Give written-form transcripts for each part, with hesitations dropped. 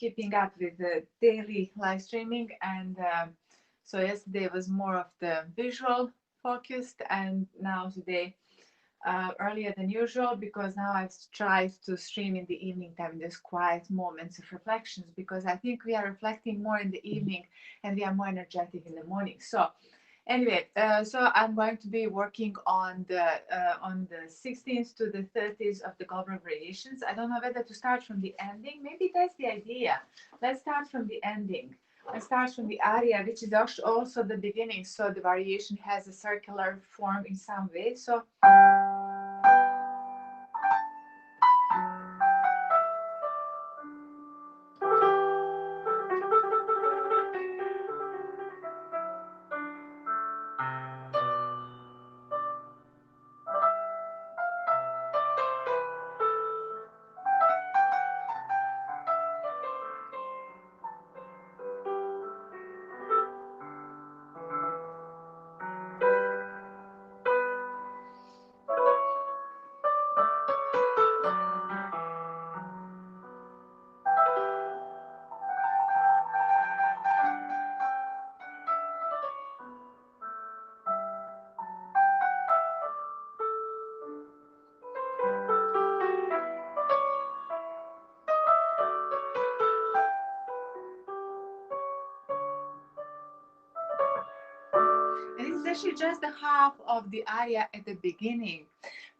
keeping up with the daily live streaming. And so yesterday was more of the visual focused, and now today earlier than usual, because now I've tried to stream in the evening time, these quiet moments of reflections, because I think we are reflecting more in the evening and we are more energetic in the morning. So anyway, so I'm going to be working on the 16th to the 30th of the Goldberg variations. I don't know whether to start from the ending. Maybe that's the idea. Let's start from the ending. Let's start from the aria, which is also the beginning. So the variation has a circular form in some way. So and this is actually just the half of the aria at the beginning.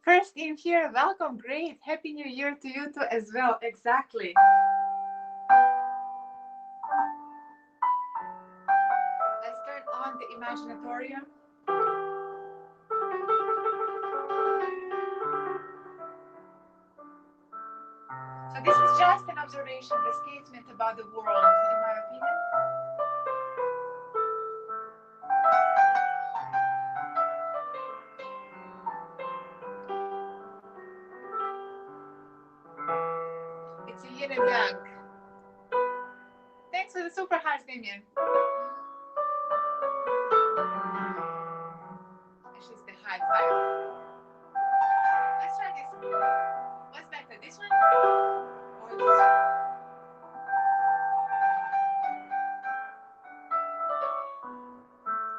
First in here, welcome, great. Happy New Year to you too as well. Exactly. Let's turn on the imaginatorium. So this is just an observation, a statement about the world, in my opinion. It's a yin and yang. Thanks for the super hearts, Damien. Actually, it's the high five. Let's try this. What's better, this one or this one?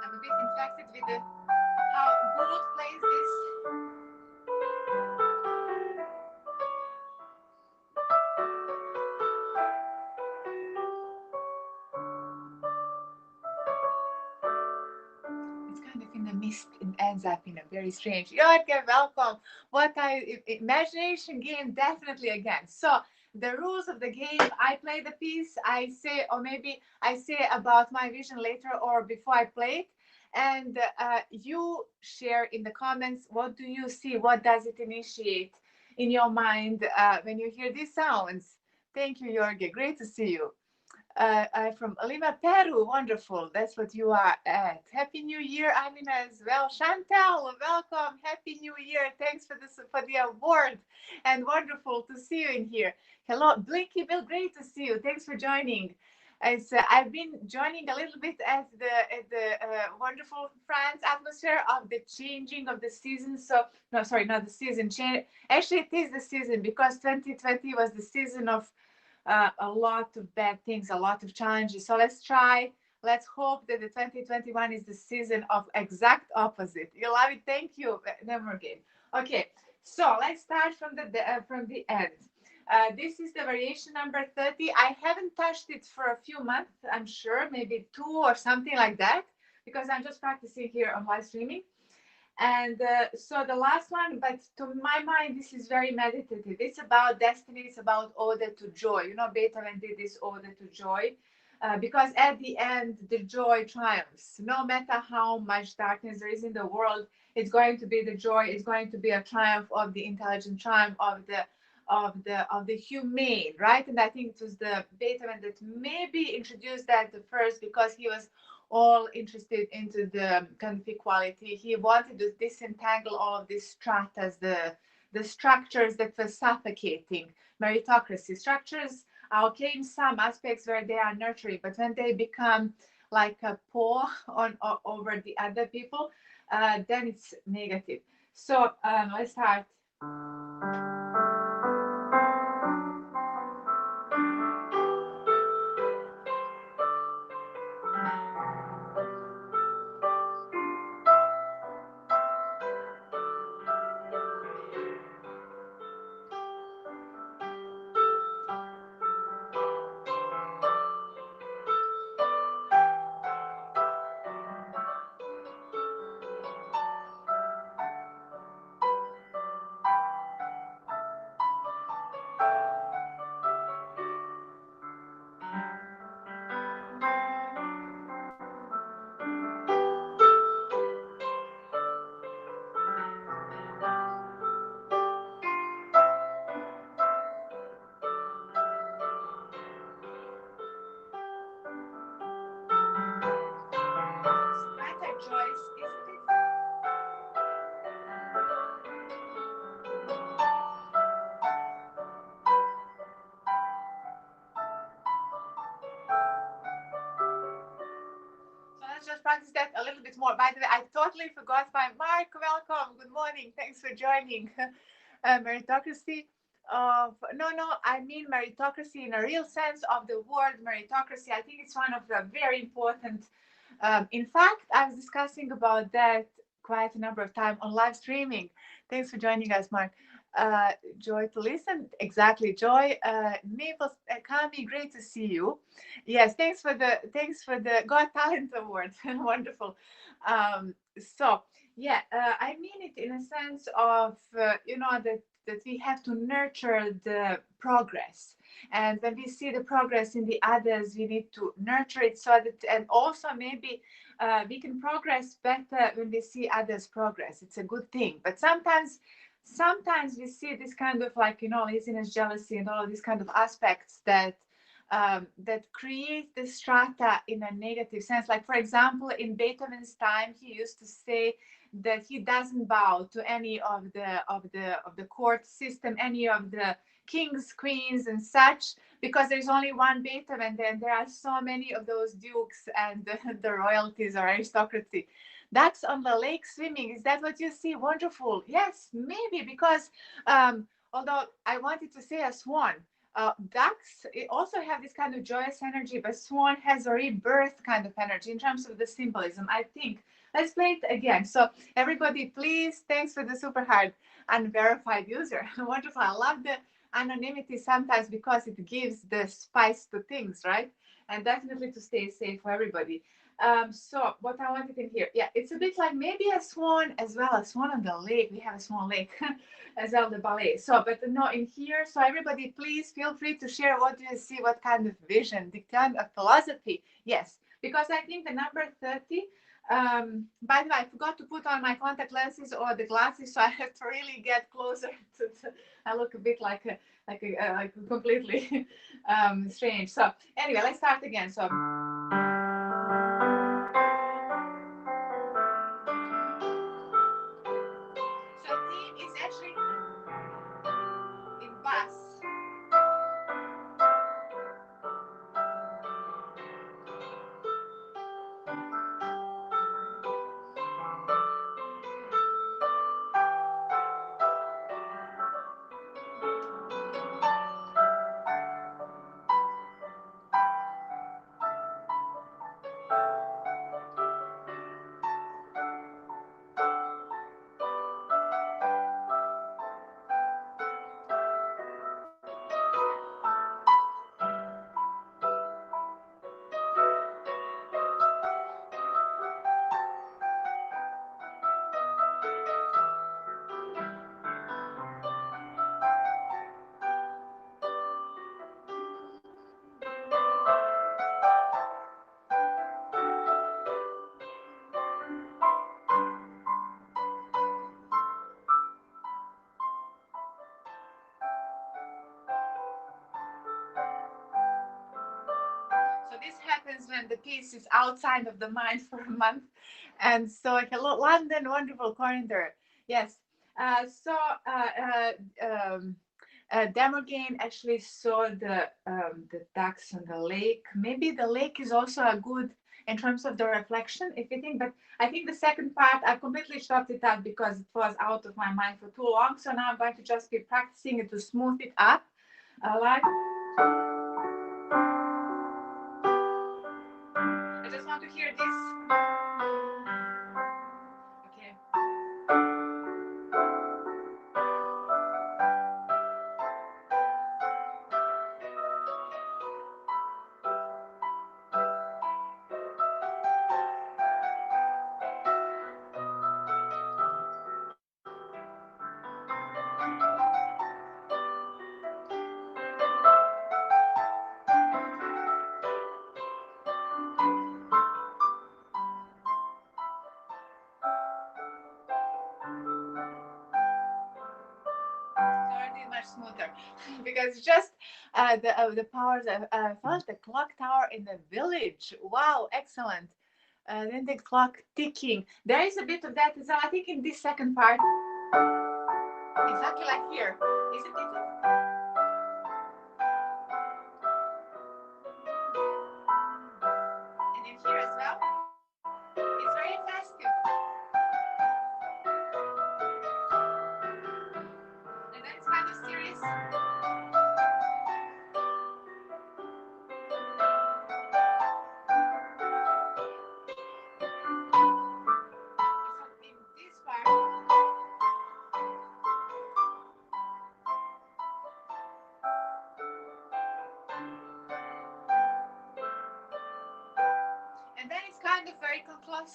I'm a bit infected with the how Gould plays this. It's kind of in the mist and ends up in a very strange. Okay, welcome. Imagination game definitely again. So the rules of the game: I play the piece, I say, or maybe I say about my vision later or before I play it, and you share in the comments what do you see, what does it initiate in your mind when you hear these sounds. Thank you, Jorge. Great to see you. I'm from Lima, Peru. Wonderful. That's what you are at. Happy New Year, Amina, as well. Chantal, welcome. Happy New Year. Thanks for the award, and wonderful to see you in here. Hello, Blinky Bill. Great to see you. Thanks for joining. I've been joining a little bit as the wonderful France atmosphere of the changing of the season. So no, sorry, not the season change. Actually, it is the season because 2020 was the season of a lot of bad things, a lot of challenges. So let's hope that the 2021 is the season of exact opposite. You love it. Thank you. Never again. Okay, so let's start from the end. This is the variation number 30. I haven't touched it for a few months, I'm sure, maybe 2 or something like that, because I'm just practicing here on live streaming. And so the last one, but to my mind, this is very meditative. It's about destiny. It's about ode to joy. You know, Beethoven did this ode to joy because at the end, the joy triumphs. No matter how much darkness there is in the world, it's going to be the joy. It's going to be a triumph of the intelligent, triumph of the humane, right? And I think it was the Beethoven that maybe introduced that the first, because he was all interested into the kind of equality. He wanted to disentangle all of these stratas, the structures that were suffocating meritocracy. Structures are okay in some aspects where they are nurturing, but when they become like a paw over the other people, then it's negative. So let's start. practice that a little bit more. By the way, I totally forgot my Mark. Welcome. Good morning. Thanks for joining. Meritocracy of no, I mean meritocracy in a real sense of the word meritocracy. I think it's one of the very important. In fact, I was discussing about that quite a number of times on live streaming. Thanks for joining us, Mark. Joy to listen. Exactly, Joy. Naples, Kami, great to see you. Yes, thanks for the Got Talent Award. Wonderful. So yeah, I mean it in a sense of that we have to nurture the progress, and when we see the progress in the others, we need to nurture it so that, and also maybe we can progress better when we see others progress. It's a good thing, but sometimes we see this kind of like laziness, jealousy, and all of these kind of aspects that create the strata in a negative sense. Like for example, in Beethoven's time, he used to say that he doesn't bow to any of the court system, any of the kings, queens, and such, because there's only one Beethoven. Then there are so many of those dukes and the royalties or aristocracy. Ducks on the lake swimming. Is that what you see? Wonderful. Yes, maybe because although I wanted to say a swan, ducks also have this kind of joyous energy, but swan has a rebirth kind of energy in terms of the symbolism, I think. Let's play it again. So everybody, please, thanks for the super hard unverified user. Wonderful. I love the anonymity sometimes because it gives the spice to things, right? And definitely to stay safe for everybody. So what I wanted in here, yeah, it's a bit like maybe a swan as well, a swan on the lake. We have a swan lake as well, the ballet. So, but no, in here, so everybody, please feel free to share what do you see, what kind of vision, the kind of philosophy. Yes, because I think the number 30, by the way, I forgot to put on my contact lenses or the glasses, so I have to really get closer I look a bit like completely strange. So anyway, let's start again. So theme is actually in bass. So this happens when the piece is outside of the mind for a month. And so, hello, London, wonderful corridor. Yes. So, Demogane actually saw the ducks on the lake. Maybe the lake is also a good in terms of the reflection, if you think. But I think the second part, I've completely stopped it up because it was out of my mind for too long. So now I'm going to just be practicing it to smooth it up. Like. I just want to hear this. Okay. Much smoother because just the powers. I felt the clock tower in the village. Wow, excellent. Then the clock ticking. There is a bit of that as well. I think in this second part, exactly like here, isn't it? And in here as well.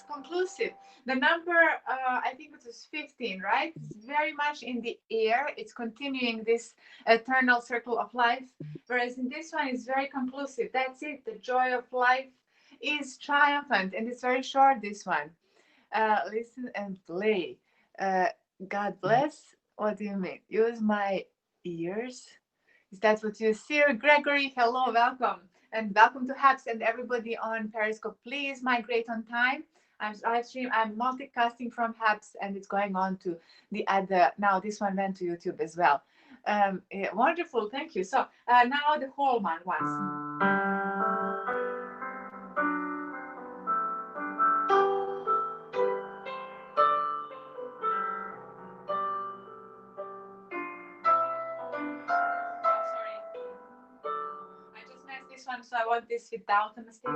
conclusive. The number, I think it was 15, right? It's very much in the air. It's continuing this eternal circle of life. Whereas in this one, it's very conclusive. That's it. The joy of life is triumphant. And it's very short, this one. Listen and play. Uh, God bless. What do you mean? Use my ears? Is that what you see? Gregory, hello, welcome. And welcome to Hubs and everybody on Periscope. Please migrate on time. I'm live stream. I'm multicasting from Hubs and it's going on to the other. Now this one went to YouTube as well. Yeah, wonderful, thank you. So now the whole one once. This one, so I want this without a mistake.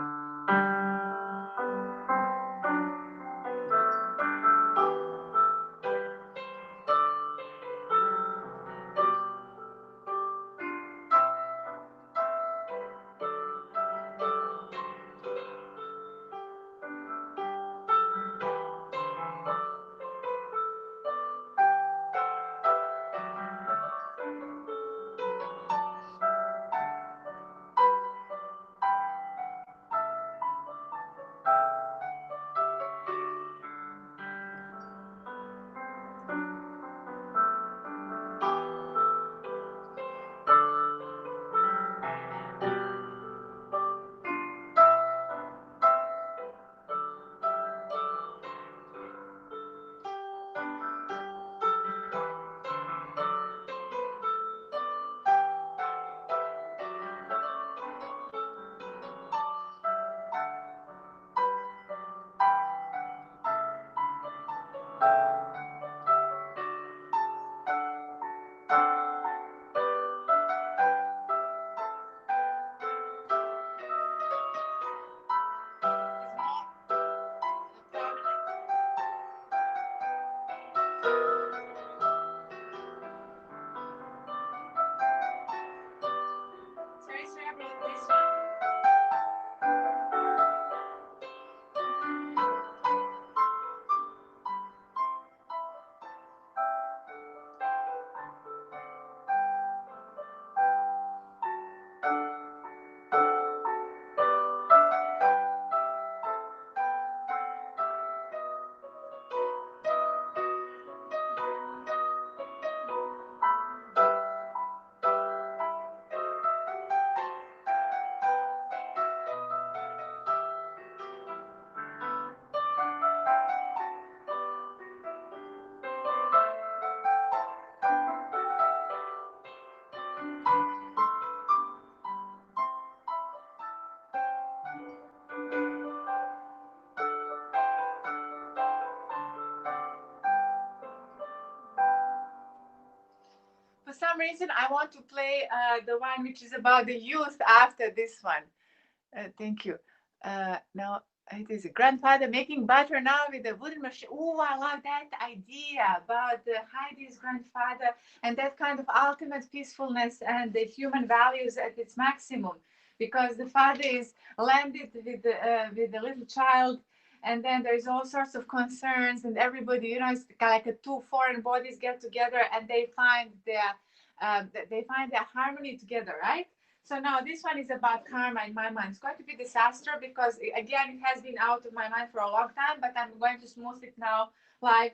For some reason, I want to play the one which is about the youth after this one. Thank you. Now, it is a grandfather making butter now with a wooden machine. Oh, I love that idea about Heidi's grandfather and that kind of ultimate peacefulness and the human values at its maximum. Because the father is landed with the little child, and then there's all sorts of concerns, and everybody, it's like two foreign bodies get together and they find their harmony together, right? So now this one is about karma in my mind. It's going to be disaster because again it has been out of my mind for a long time, but I'm going to smooth it now live.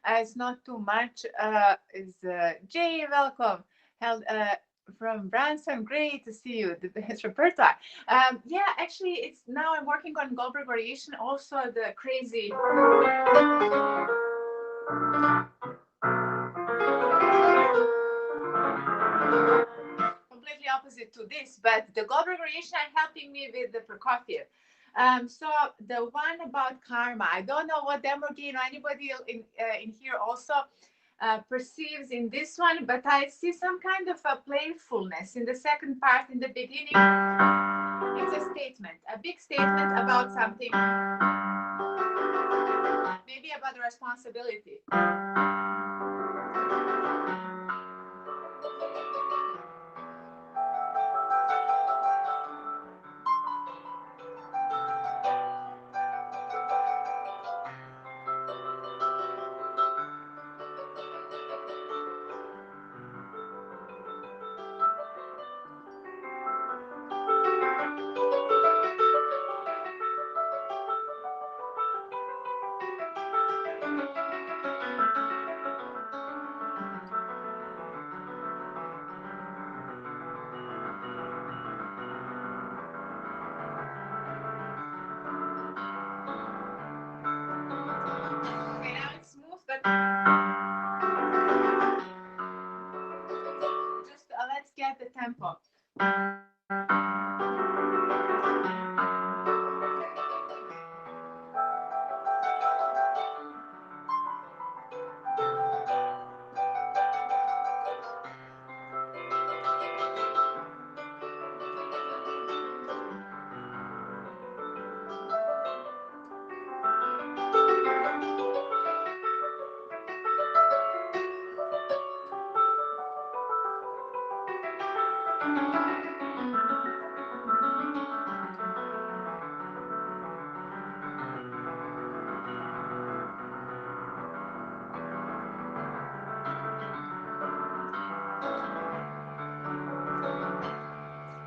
It's not too much. Is Jay, welcome. Held from Branson, great to see you. The best repertoire. Yeah, actually, it's now I'm working on Goldberg variation. Also, the crazy. Completely opposite to this, but the Goldberg variation are helping me with the Prokofiev. So the one about karma, I don't know what Demogene or anybody in here also perceives in this one, but I see some kind of a playfulness in the second part. In the beginning, it's a statement, a big statement about something, maybe about the responsibility. Okay, now it's smooth, but just let's get the tempo.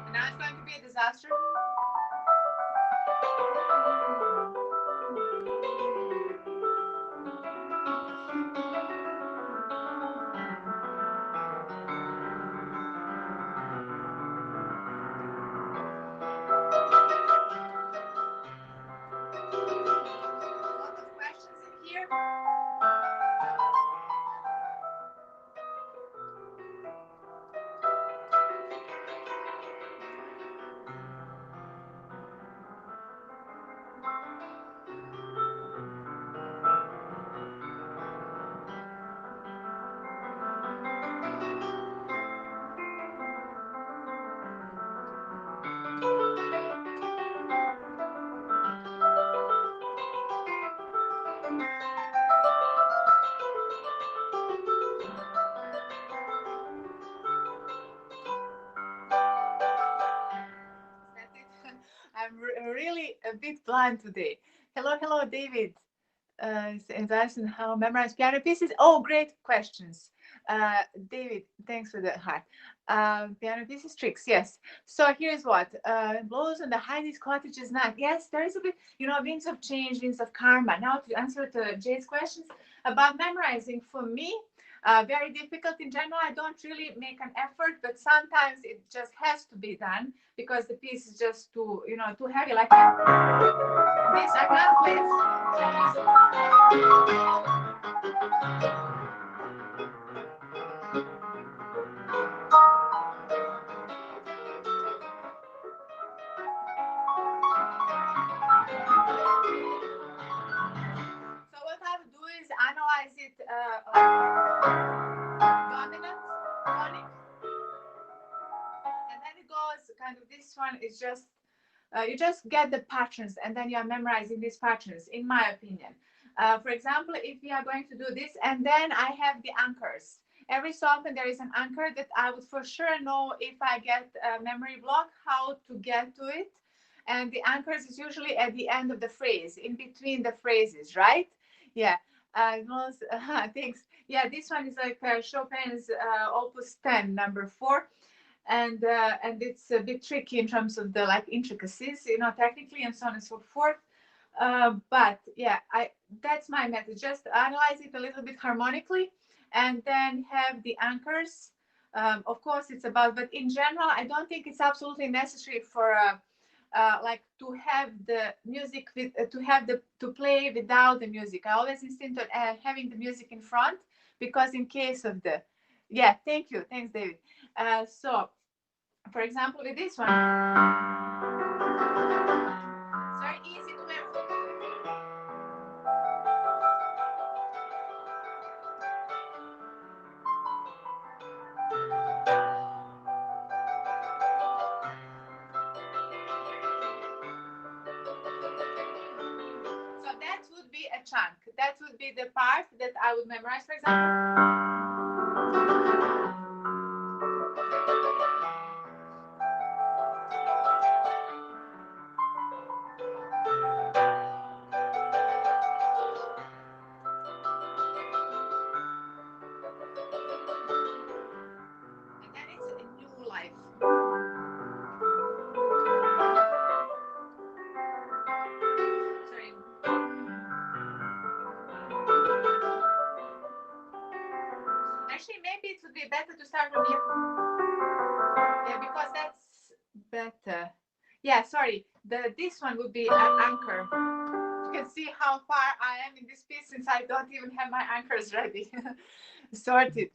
And now it's going to be a disaster. A lot of questions in here. That's it. I'm really a bit blind today. Hello, hello, David. Advice on how memorize piano pieces. Oh, great questions. David, thanks for the heart. Piano pieces tricks, yes. So here's what blows on the Heidi's cottage is not. Yes, there is a bit, winds of change, winds of karma. Now to answer to Jay's questions about memorizing, for me, very difficult in general. I don't really make an effort, but sometimes it just has to be done because the piece is just too heavy. Like this, I can't play So what I would do is analyze it dominant, tonic, and then it goes kind of this one is just you just get the patterns and then you are memorizing these patterns, in my opinion. For example, if we are going to do this, and then I have the anchors. Every so often there is an anchor that I would for sure know if I get a memory block, how to get to it. And the anchors is usually at the end of the phrase, in between the phrases, right? Yeah. Thanks. Yeah, this one is like Chopin's Opus 10, number 4, and it's a bit tricky in terms of the like intricacies, technically, and so on and so forth. But yeah, that's my method. Just analyze it a little bit harmonically, and then have the anchors. Of course, it's about, but in general, I don't think it's absolutely necessary for like to have the music with to have the to play without the music. I always insist on having the music in front, because in case of the, yeah, thank you, thanks, David. So, for example, with this one, it's very easy to wear. So that would be a chunk. That would be the part that I would memorize, for example. And then it's a new life. Sorry. Actually, maybe it would be better to start from here. Yeah, because that's better. Yeah, sorry. This one would be an anchor. You can see how far I am in this piece since I don't even have my anchors ready. Sorted.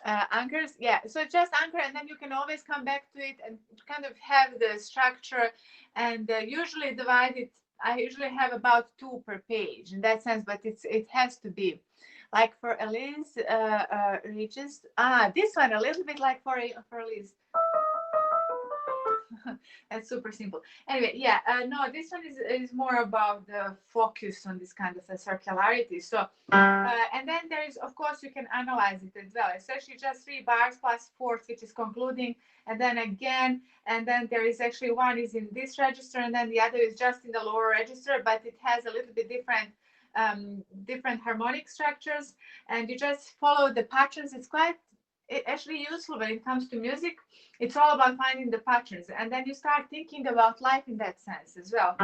Anchors, yeah. So just anchor, and then you can always come back to it and kind of have the structure, and usually divide it. I usually have about 2 per page in that sense, but it has to be like for Elise Regis. This one a little bit like for Elise. That's super simple. Anyway, yeah, no, this one is more about the focus on this kind of a circularity. So, and then there is, of course, you can analyze it as well. It's actually just 3 bars plus fourth, which is concluding, and then again, and then there is actually one is in this register, and then the other is just in the lower register, but it has a little bit different harmonic structures, and you just follow the patterns. It's quite actually useful when it comes to music. It's all about finding the patterns, and then you start thinking about life in that sense as well.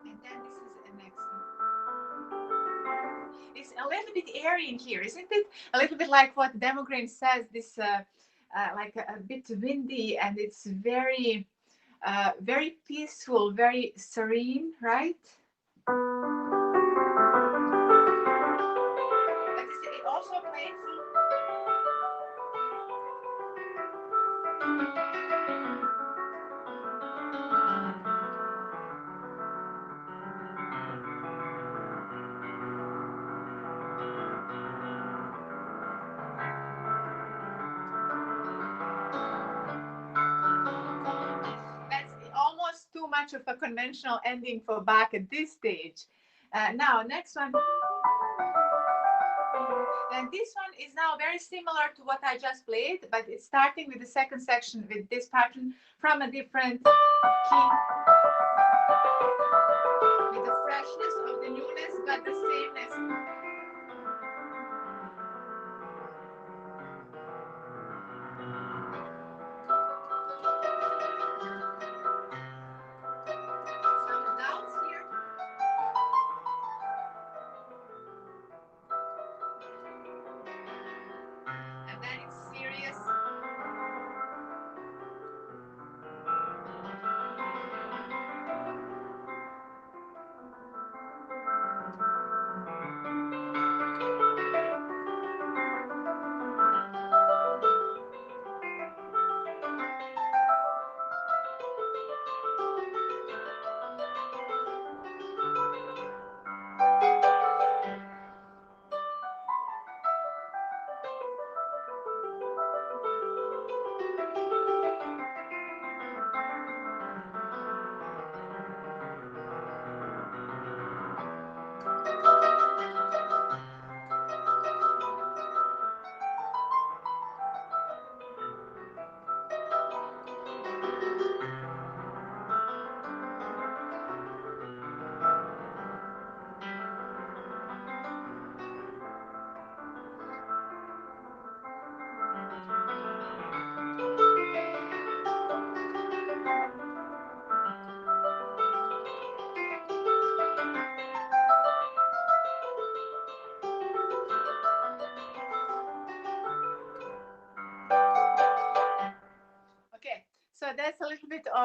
And then this is the next one. It's a little bit airy in here, isn't it? A little bit like what Demogreen says, this like a bit windy, and it's very peaceful, very serene, right? But is it also playful? That's almost too much of a conventional ending for Bach at this stage. Now, next one. And this one is now very similar to what I just played, but it's starting with the second section with this pattern from a different key. With the freshness of the newness, but the sameness. Some doubts here. And then it's serious.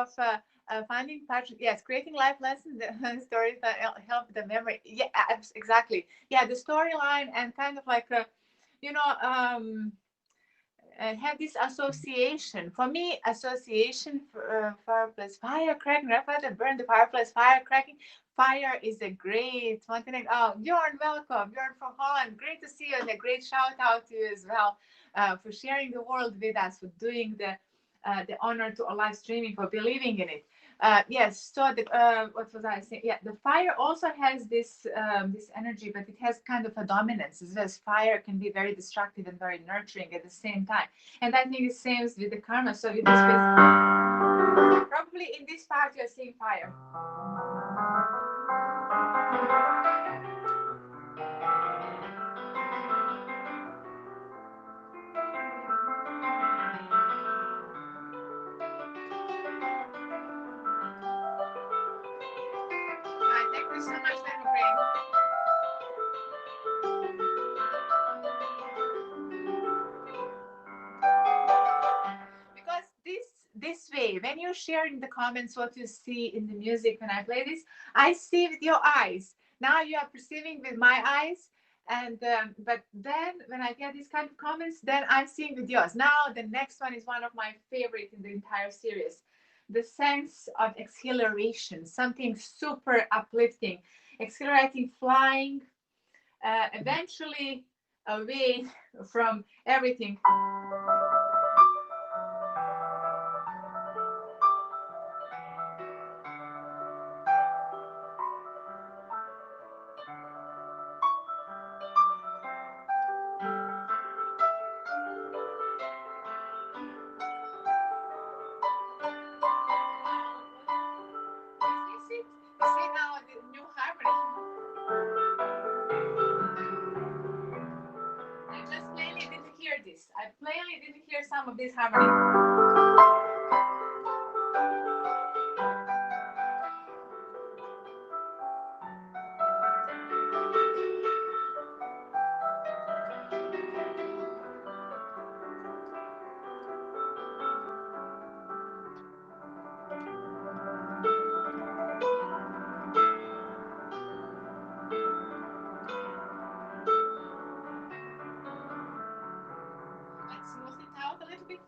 of finding passion. Yes, creating life lessons, the stories that help the memory. Yeah, exactly. Yeah, the storyline and kind of like you know have this association. For me, association for fireplace, fire cracking, grandfather burn the fireplace, fire cracking. Fire is a great one thing. Oh, Bjorn, welcome. Bjorn from Holland. Great to see you, and a great shout out to you as well for sharing the world with us, for doing the honor to our live streaming, for believing in it. Yes. So what was I saying? Yeah, the fire also has this energy, but it has kind of a dominance. As well as fire can be very destructive and very nurturing at the same time. And I think the same with the karma. So with this, probably in this part you're seeing fire. Thank you so much, because this way, when you share in the comments what you see in the music when I play this, I see with your eyes. Now you are perceiving with my eyes, and but then when I get these kind of comments, then I'm seeing with yours. Now the next one is one of my favorite in the entire series. The sense of exhilaration, something super uplifting, exhilarating, flying, eventually away from everything. You see now the new harmony. I just plainly didn't hear this. I plainly didn't hear some of this harmony. Let's smooth it out a little bit.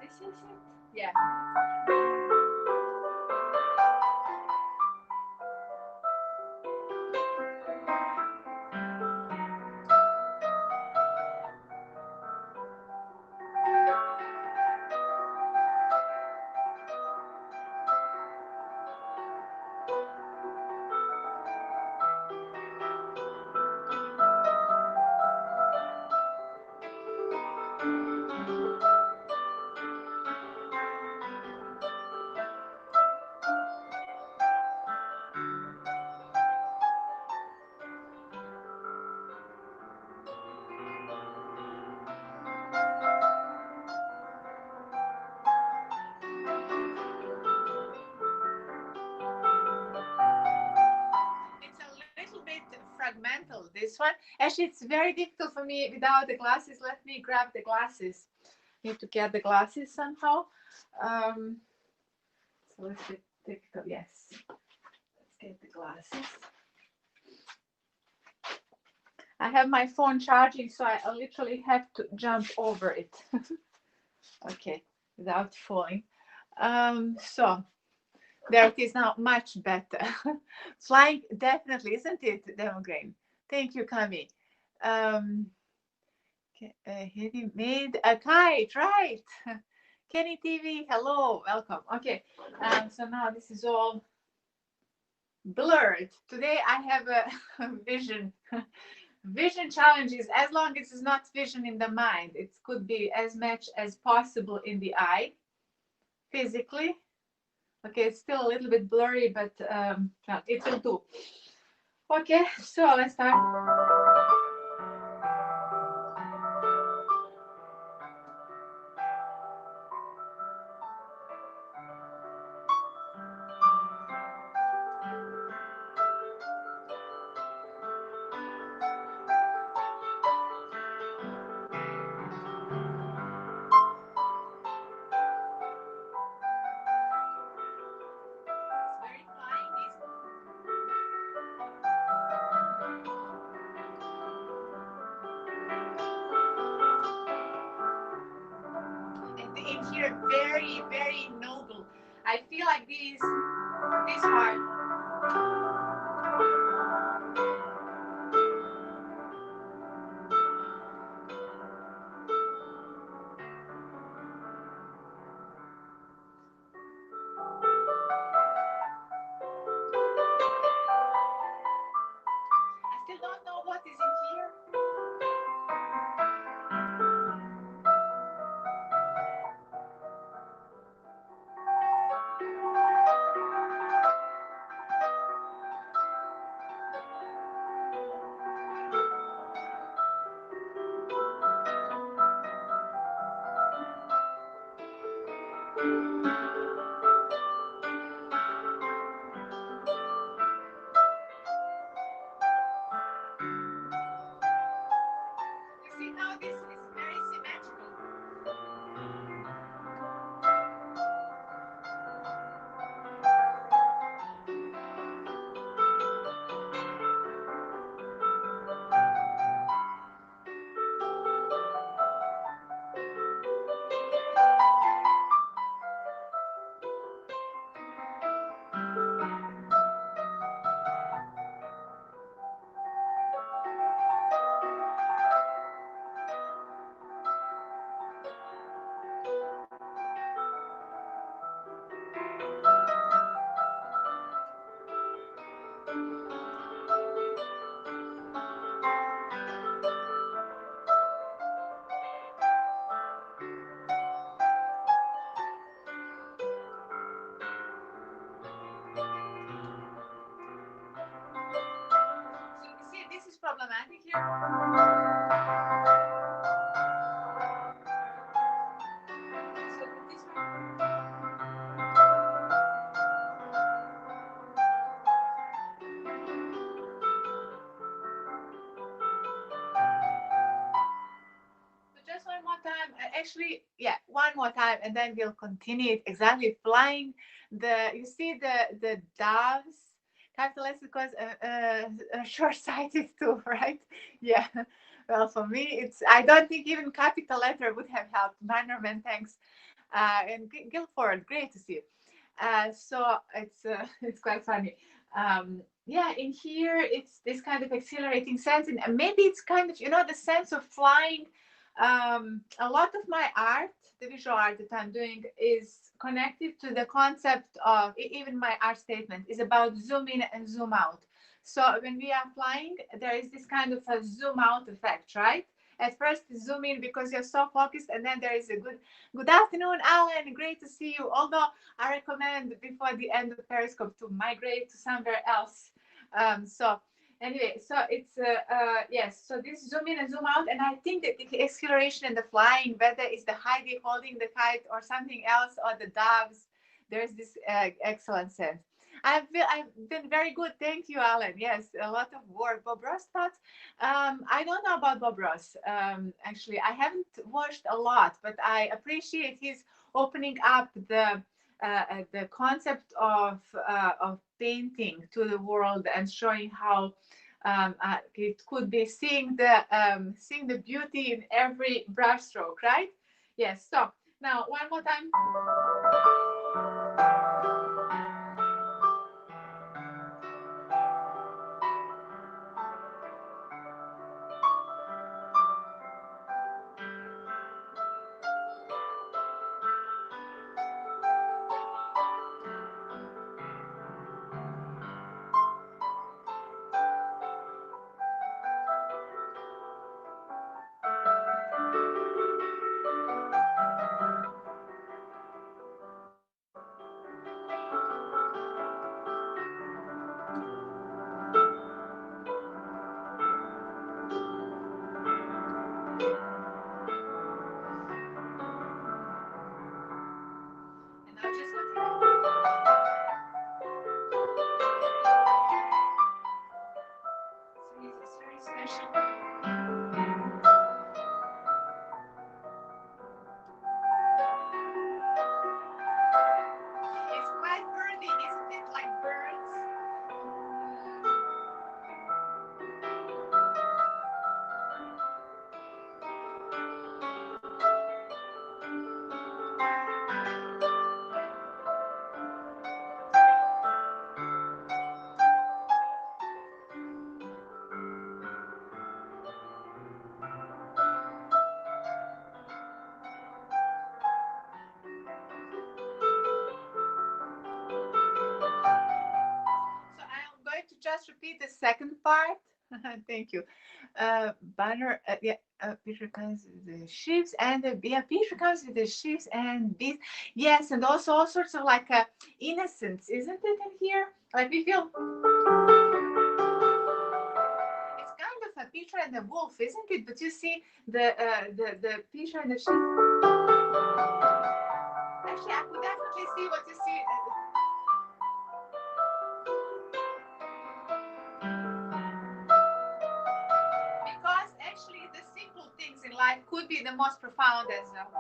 This is it? Yeah. It's a little bit fragmental, this one. Actually, it's very difficult for me without the glasses. Let me grab the glasses. Need to get the glasses somehow. So let's get difficult. Yes. Let's get the glasses. I have my phone charging, so I literally have to jump over it. Okay, without falling. So there it is now, much better. Flying, definitely, isn't it, Demograin? Thank you, Kami. Um, he made a kite, right? Kenny TV, hello, welcome. Okay, so now this is all blurred. Today I have a vision. Vision challenges, as long as it's not vision in the mind, it could be as much as possible in the eye, physically. Okay, it's still a little bit blurry, but it will do. Okay, so let's start. It's very flying. And in here, very, very noble. I feel like this part. I still don't know what is in here. You see now this is very symmetrical. So you see, this is problematic here. So this one. So just one more time. Actually, yeah, one more time, and then we'll continue it exactly flying. You see the doves, capital S because short-sighted too, right? Yeah. Well, for me, it's. I don't think even capital letter would have helped. Bannerman, thanks. And Guildford, great to see you. So it's it's quite funny. Yeah, in here it's this kind of exhilarating sense, and maybe it's kind of the sense of flying. A lot of my art, the visual art that I'm doing, is connected to the concept of even my art statement is about zoom in and zoom out. So when we are flying, there is this kind of a zoom out effect, right? At first, zoom in because you're so focused, and then there is a good afternoon, Alan. Great to see you. Although I recommend before the end of Periscope to migrate to somewhere else. So anyway, so it's yes. So this zoom in and zoom out, and I think that the acceleration and the flying, whether it's the Heidi holding the kite or something else, or the doves, there's this excellent sense. I've been very good. Thank you, Alan. Yes, a lot of work. Bob Ross thoughts. I don't know about Bob Ross. Actually, I haven't watched a lot, but I appreciate his opening up the concept of painting to the world and showing how it could be seeing the beauty in every brushstroke, right? Yes. So now one more time. just repeat the second part? Thank you. Banner, yeah, Peter comes with the sheep and the yeah, Peter comes with the sheep and beasts. Yes, and also all sorts of like innocence, isn't it in here? Like we feel it's kind of a Peter and the wolf, isn't it? But you see the Peter and the sheep. Actually, I could definitely see what you see. Because actually, the simple things in life could be the most profound as well.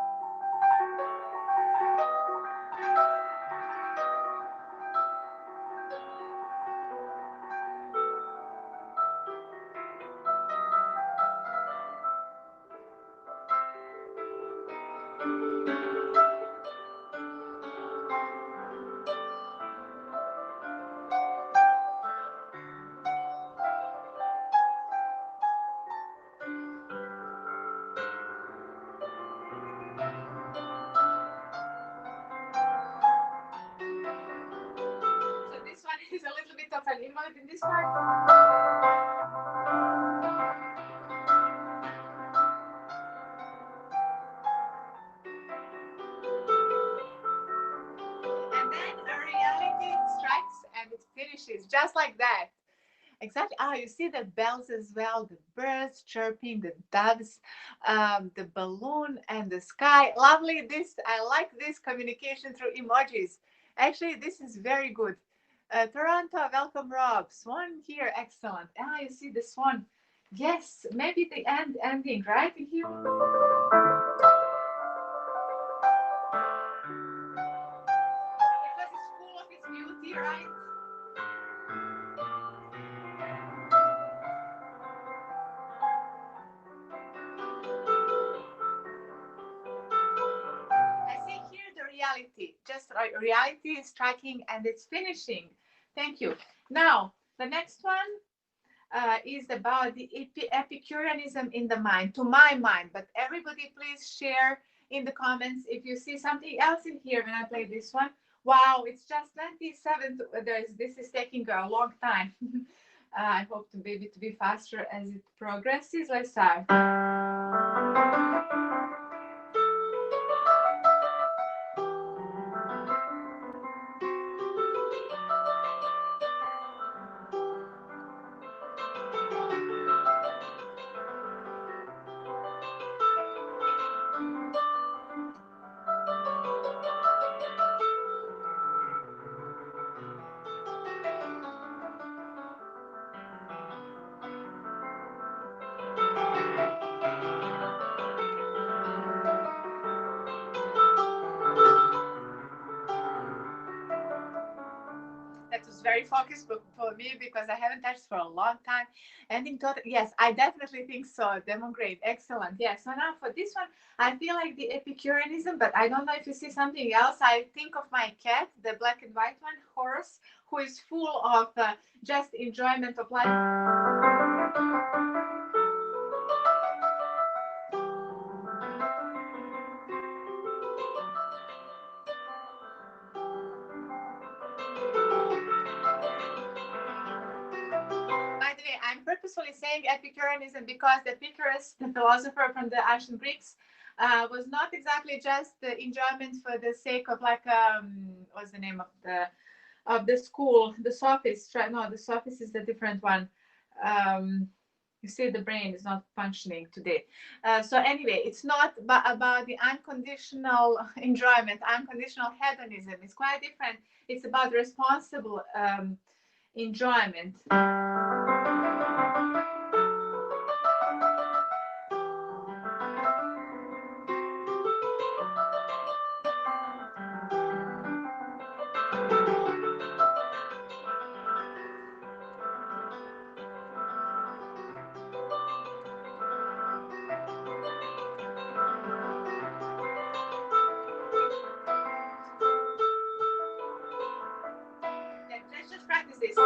So this one is a little bit of an emote in this part. And then a reality strikes and it finishes just like that. Exactly. Ah, you see the bells as well, the birds chirping, the doves, the balloon and the sky. Lovely. This I like this communication through emojis. Actually, this is very good. Toronto, welcome, Rob. Swan here, excellent. Ah, you see the swan. Yes, maybe the ending right in here. Because it's full of its beauty, right? I see here the reality, just reality is striking and it's finishing. Thank you. Now, the next one is about the Epicureanism in the mind, to my mind. But everybody, please share in the comments if you see something else in here when I play this one. Wow, it's just 27. This is taking a long time. I hope to be faster as it progresses. Let's start. That was very focused for me because I haven't touched for a long time. And in total, yes, I definitely think so. Demo great, excellent. Yes. So now for this one, I feel like the Epicureanism, but I don't know if you see something else. I think of my cat, the black and white one, Horse, who is full of just enjoyment of life. By the way, I'm purposefully saying Epicureanism because the Epicurus, the philosopher from the ancient Greeks, was not exactly just the enjoyment for the sake of like what's the name of the school, the sophists. Right? No, the sophist is the different one. You see, the brain is not functioning today. So anyway, it's not about the unconditional enjoyment, unconditional hedonism. It's quite different. It's about responsible enjoyment. Let's just practice this.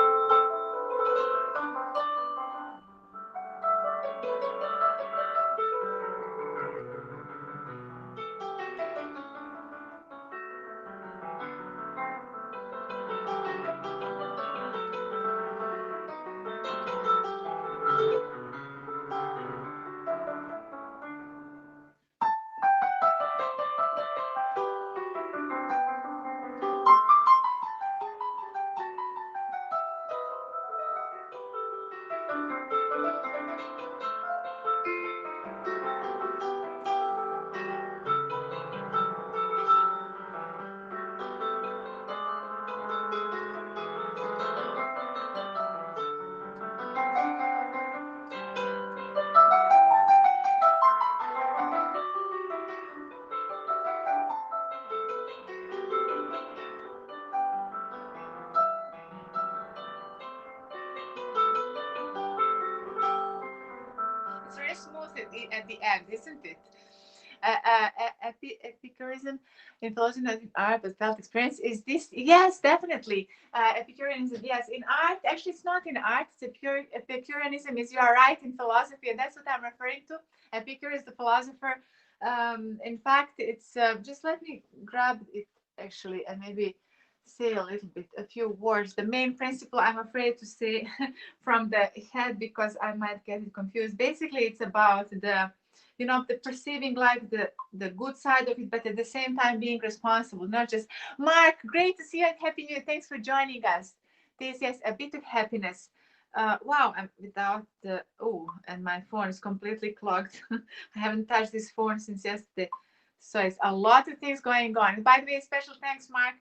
It's very smooth at the end, isn't it? Epicureanism in philosophy, not in art, but felt experience. Is this? Yes, definitely. Epicureanism, yes. In art, actually, it's not in art. It's Epicureanism is, you are right, in philosophy, and that's what I'm referring to. Epicure is the philosopher. In fact, it's just let me grab it actually, and maybe say a little bit, a few words. The main principle, I'm afraid to say from the head because I might get it confused. Basically, it's about the, the perceiving life, the good side of it, but at the same time being responsible, not just Mark. Great to see you and happy new year. Thanks for joining us. This, yes, a bit of happiness. Wow, I'm without the, oh, and my phone is completely clogged. I haven't touched this phone since yesterday, so it's a lot of things going on. By the way, special thanks, Mark,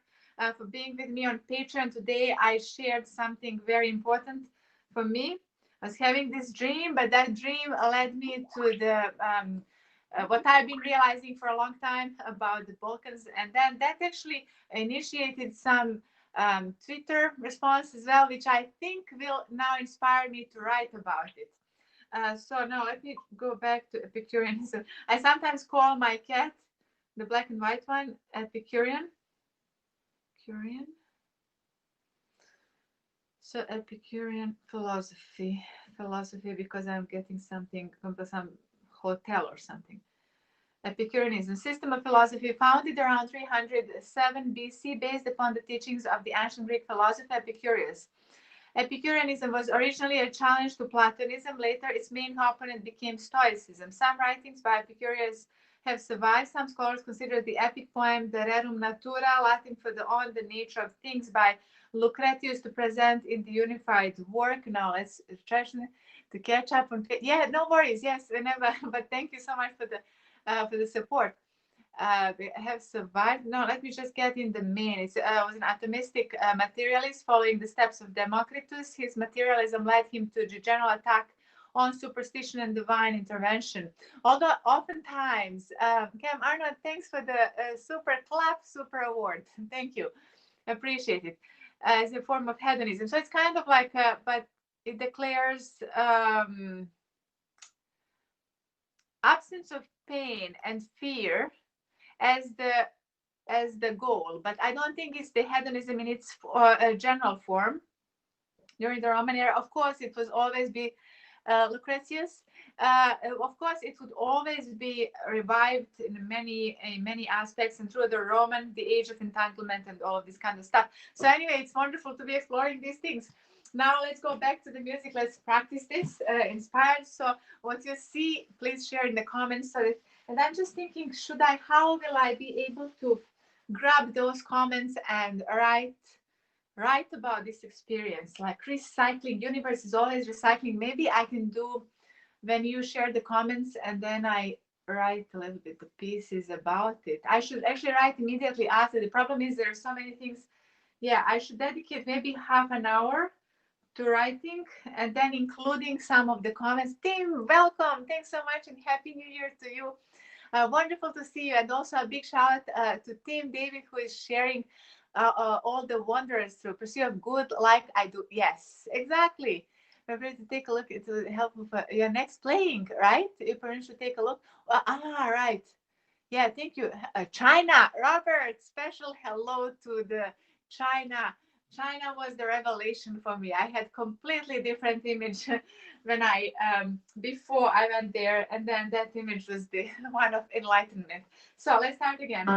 for being with me on Patreon today. I shared something very important for me. I was having this dream, but that dream led me to the what I've been realizing for a long time about the Balkans, and then that actually initiated some Twitter response as well, which I think will now inspire me to write about it. So now let me go back to Epicureanism. I sometimes call my cat, the black and white one, Epicurean. Epicurean. So Epicurean philosophy, because I'm getting something from some hotel or something. Epicureanism, system of philosophy founded around 307 BC, based upon the teachings of the ancient Greek philosopher Epicurus. Epicureanism was originally a challenge to Platonism. Later, its main opponent became Stoicism. Some writings by Epicurus have survived. Some scholars consider the epic poem De Rerum Natura, Latin for the on the nature of things, by Lucretius, to present in the unified work. Now let's try to catch up on. Yeah, no worries. Yes, whenever. But thank you so much for the support. They have survived. No, let me just get in the main. It was an atomistic materialist following the steps of Democritus. His materialism led him to the general attack on superstition and divine intervention. Although oftentimes, Cam Arnold, thanks for the super clap, super award. Thank you. Appreciate it. As a form of hedonism. So it's kind of like, but it declares absence of pain and fear as the goal, but I don't think it's the hedonism in its general form. During the Roman era, of course, it was always be Lucretius. Of course, it would always be revived in many aspects, and through the Roman, the age of entanglement, and all of this kind of stuff. So anyway, it's wonderful to be exploring these things. Now let's go back to the music. Let's practice this inspired. So what you see, please share in the comments. And I'm just thinking, how will I be able to grab those comments and write about this experience? Like recycling, universe is always recycling. Maybe I can do, when you share the comments, and then I write a little bit of pieces about it. I should actually write immediately after. The problem is there are so many things. Yeah, I should dedicate maybe half an hour to writing, and then including some of the comments. Tim, welcome. Thanks so much, and happy new year to you. Wonderful to see you, and also a big shout out to Tim David, who is sharing all the wonders through pursuit of good, like I do. Yes, exactly. We're ready to take a look at the help of your next playing, right? If you should take a look. Right. Yeah, thank you. China, Robert, special hello to the China. China was the revelation for me. I had completely different image when I before I went there, and then that image was the one of enlightenment. So let's start again.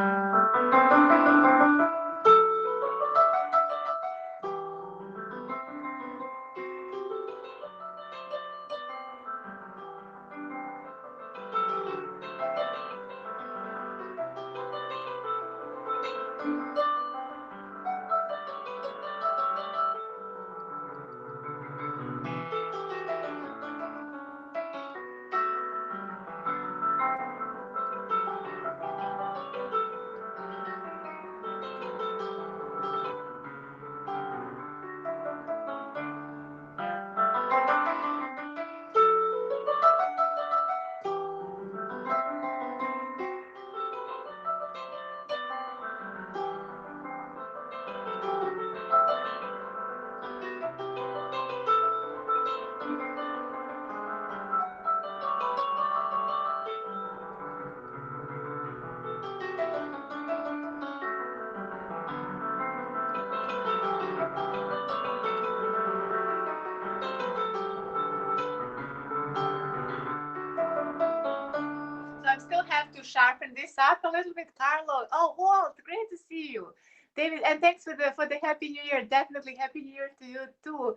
to sharpen this up a little bit, Carlo. Oh, Walt, great to see you. David, and thanks for the Happy New Year. Definitely Happy New Year to you too.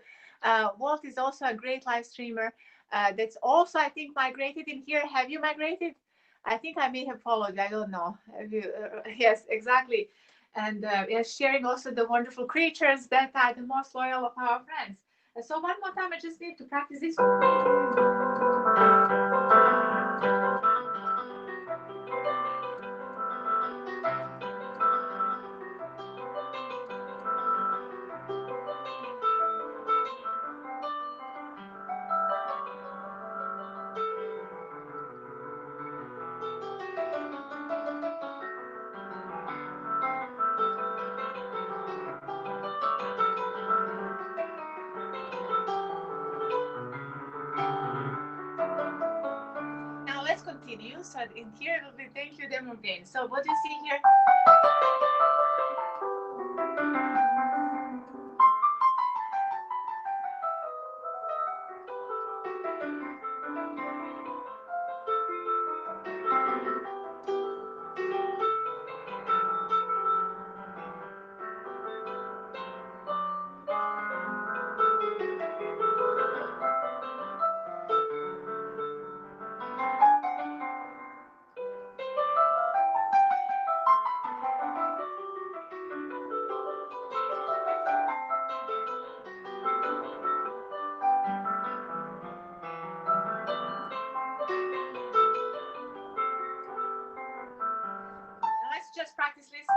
Walt is also a great live streamer. That's also, I think, migrated in here. Have you migrated? I think I may have followed. I don't know. Have you, yes, exactly. And yes, sharing also the wonderful creatures that are the most loyal of our friends. So one more time, I just need to practice this. Now let's continue. So in here it will be thank you demo again. So what do you see here? Let's just practice listening.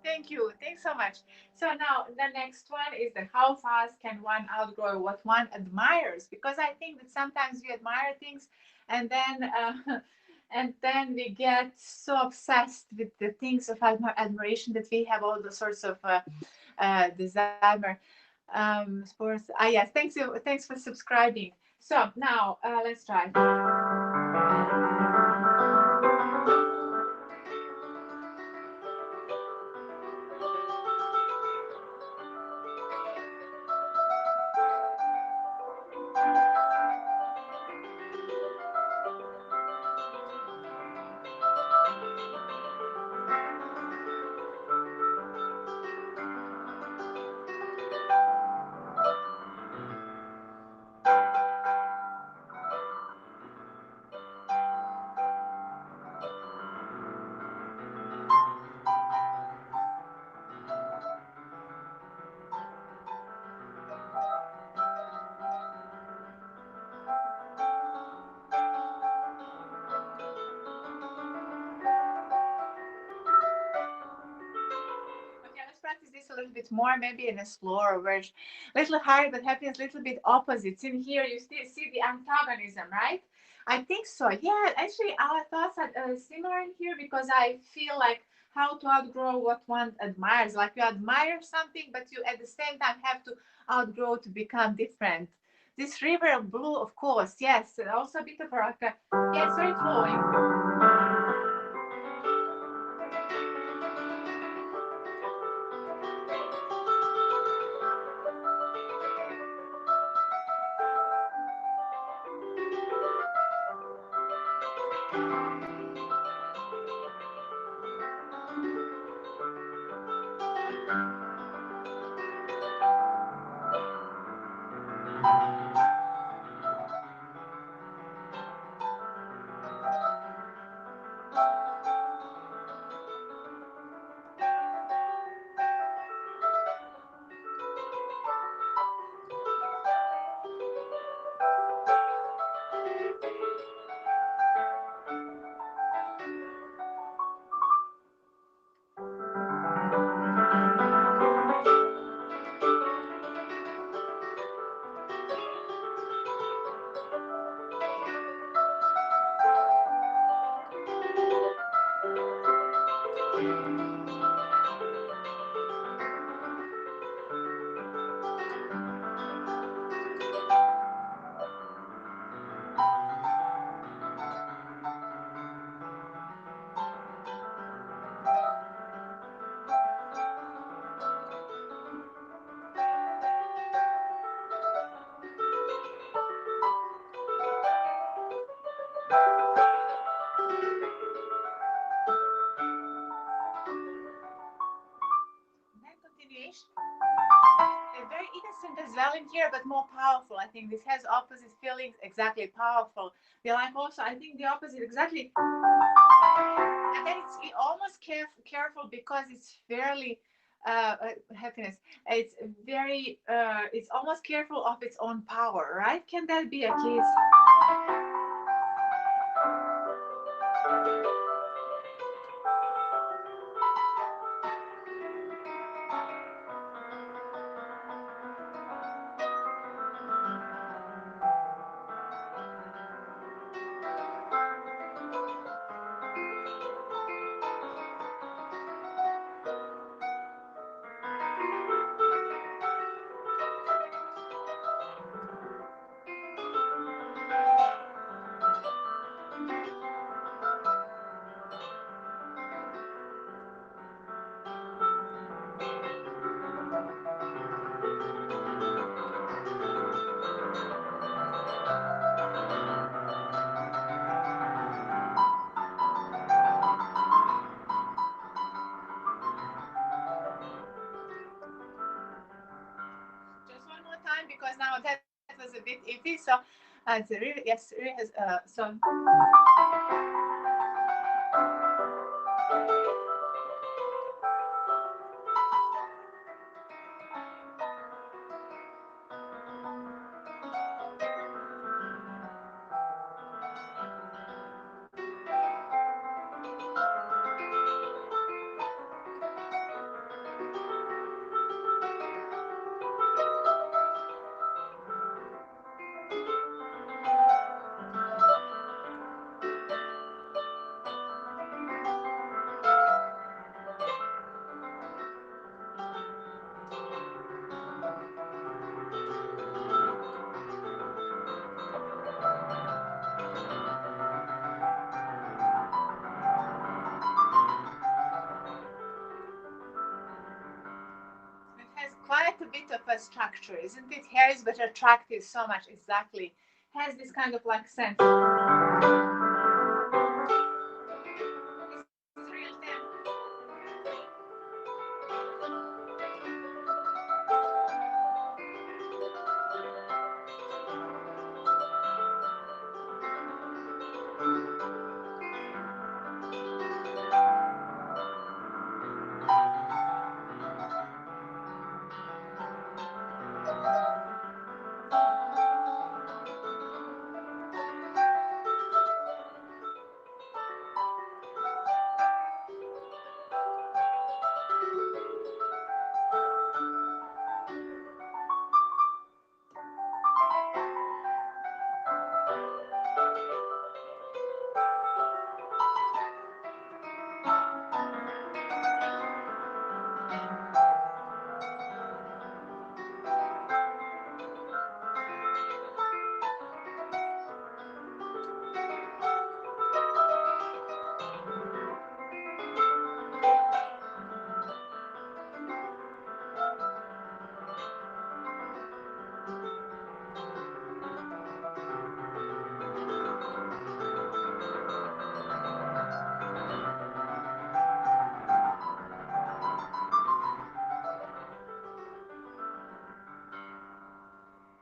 Thank you. Thanks so much. So now the next one is the how fast can one outgrow what one admires? Because I think that sometimes we admire things and then and then we get so obsessed with the things of admiration that we have all the sorts of desire. Sports. Yes. Thanks you. Thanks for subscribing. So now let's try. Okay, let's practice this a little bit more, maybe in a slower version. A little higher, but happens a little bit opposites. In here, you still see the antagonism, right? I think so. Yeah, actually, our thoughts are similar in here because I feel like how to outgrow what one admires. Like you admire something, but you at the same time have to outgrow to become different. This river blue, of course, yes. Also a bit of a rock. Yeah, it's very flowing. but more powerful. I think this has opposite feelings, exactly powerful. We like also, I think the opposite, exactly. And then it's almost careful because it's fairly happiness. It's very, it's almost careful of its own power, right? Can that be a case? Just one more time because now that was a bit iffy. So it's really, yes, really has, so. It has quite a bit of a structure, isn't it? Hair is but attractive so much, exactly. Has this kind of like sense. It's real tempo.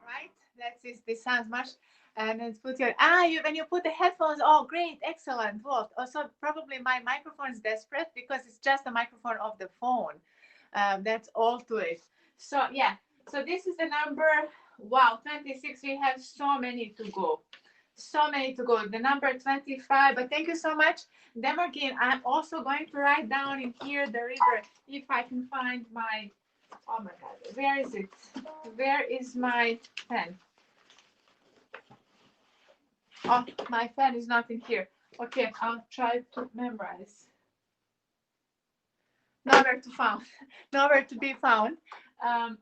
Right? That's it. This sounds much. And it's put your you when you put the headphones. Oh, great, excellent. Well, also probably my microphone is desperate because it's just the microphone of the phone. That's all to it. So yeah. So this is the number. Wow, 26. We have so many to go. So many to go. The number 25. But thank you so much, Demargin. I'm also going to write down in here the river if I can find my. Oh my God, where is it? Where is my pen? Oh, my pen is not in here. Okay, I'll try to memorize. Nowhere to found, nowhere to be found.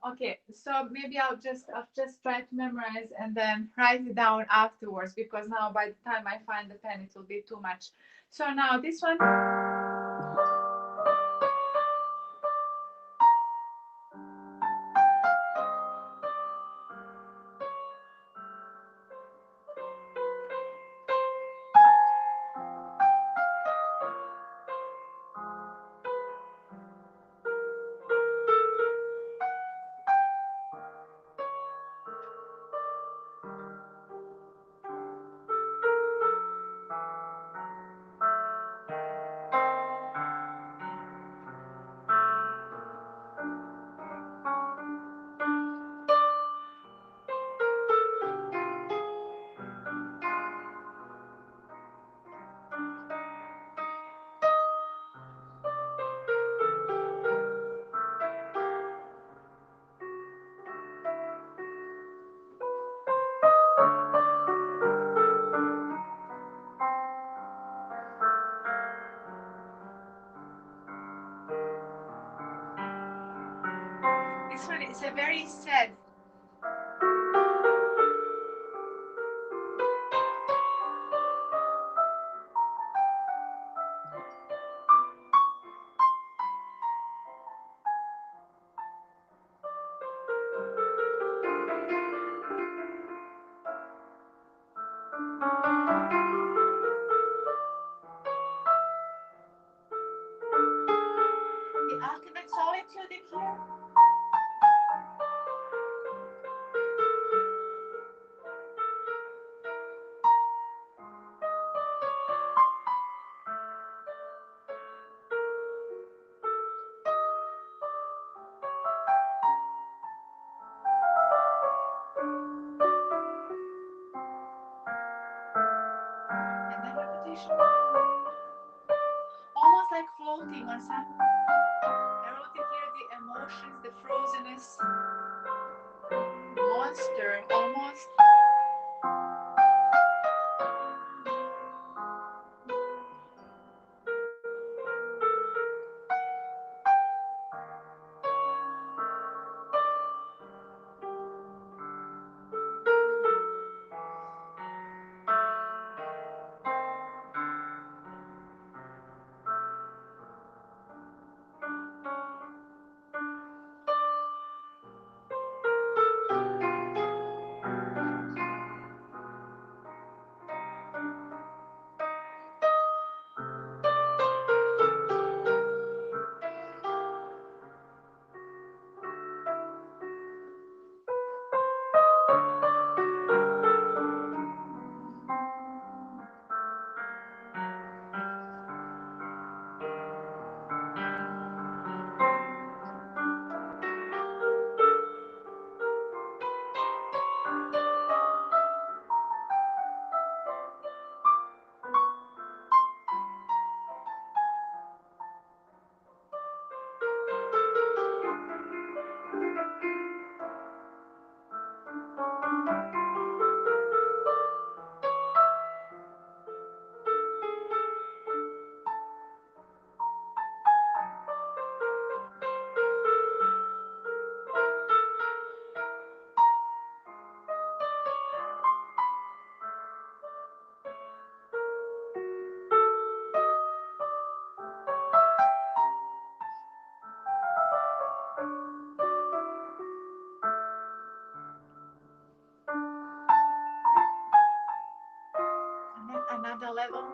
Okay, so maybe I'll just try to memorize and then write it down afterwards because now by the time I find the pen, it will be too much. So now this one. a very sad. The ultimate solitude in here. And then repetition. Almost like floating on some. I wrote in here the emotions, the frozenness, monster almost. And then another level.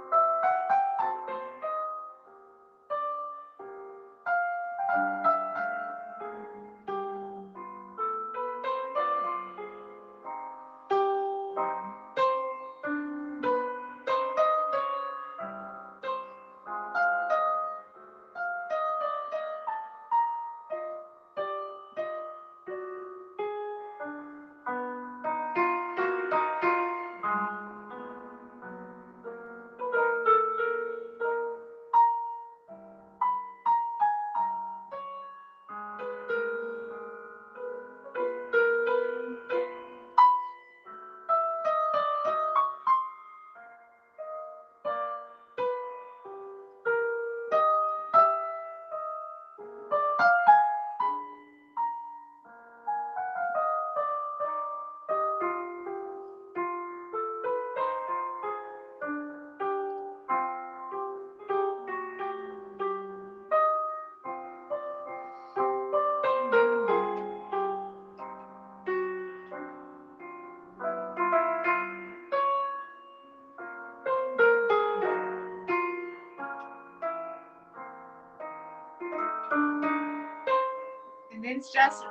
And then it's just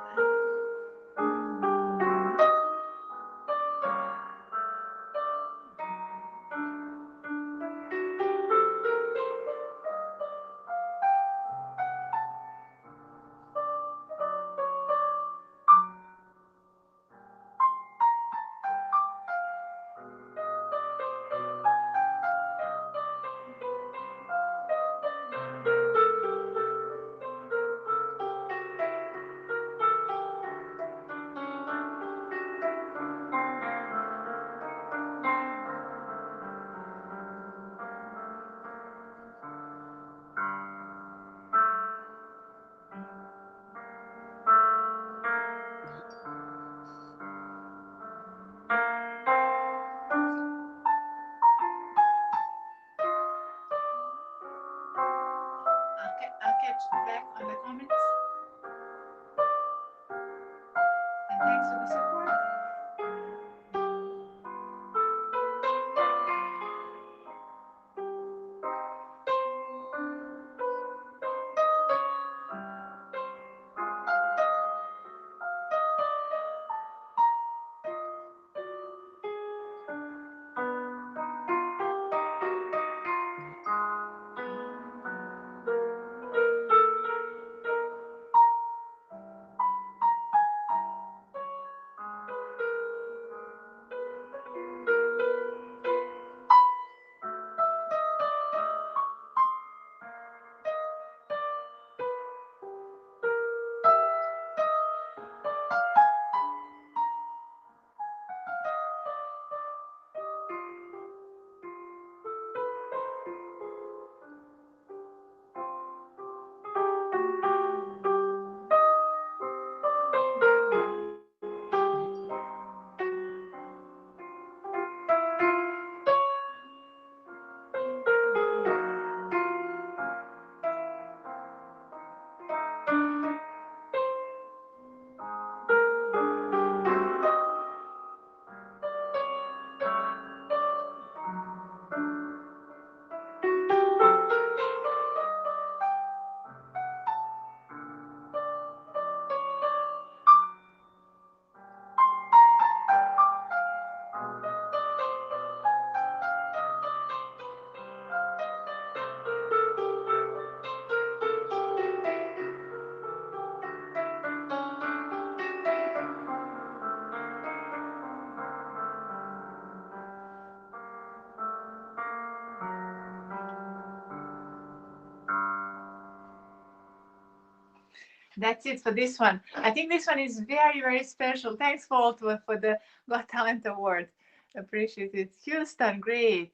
That's it for this one. I think this one is very, very special. Thanks, Walt, for the Got Talent Award. Appreciate it. Houston, great.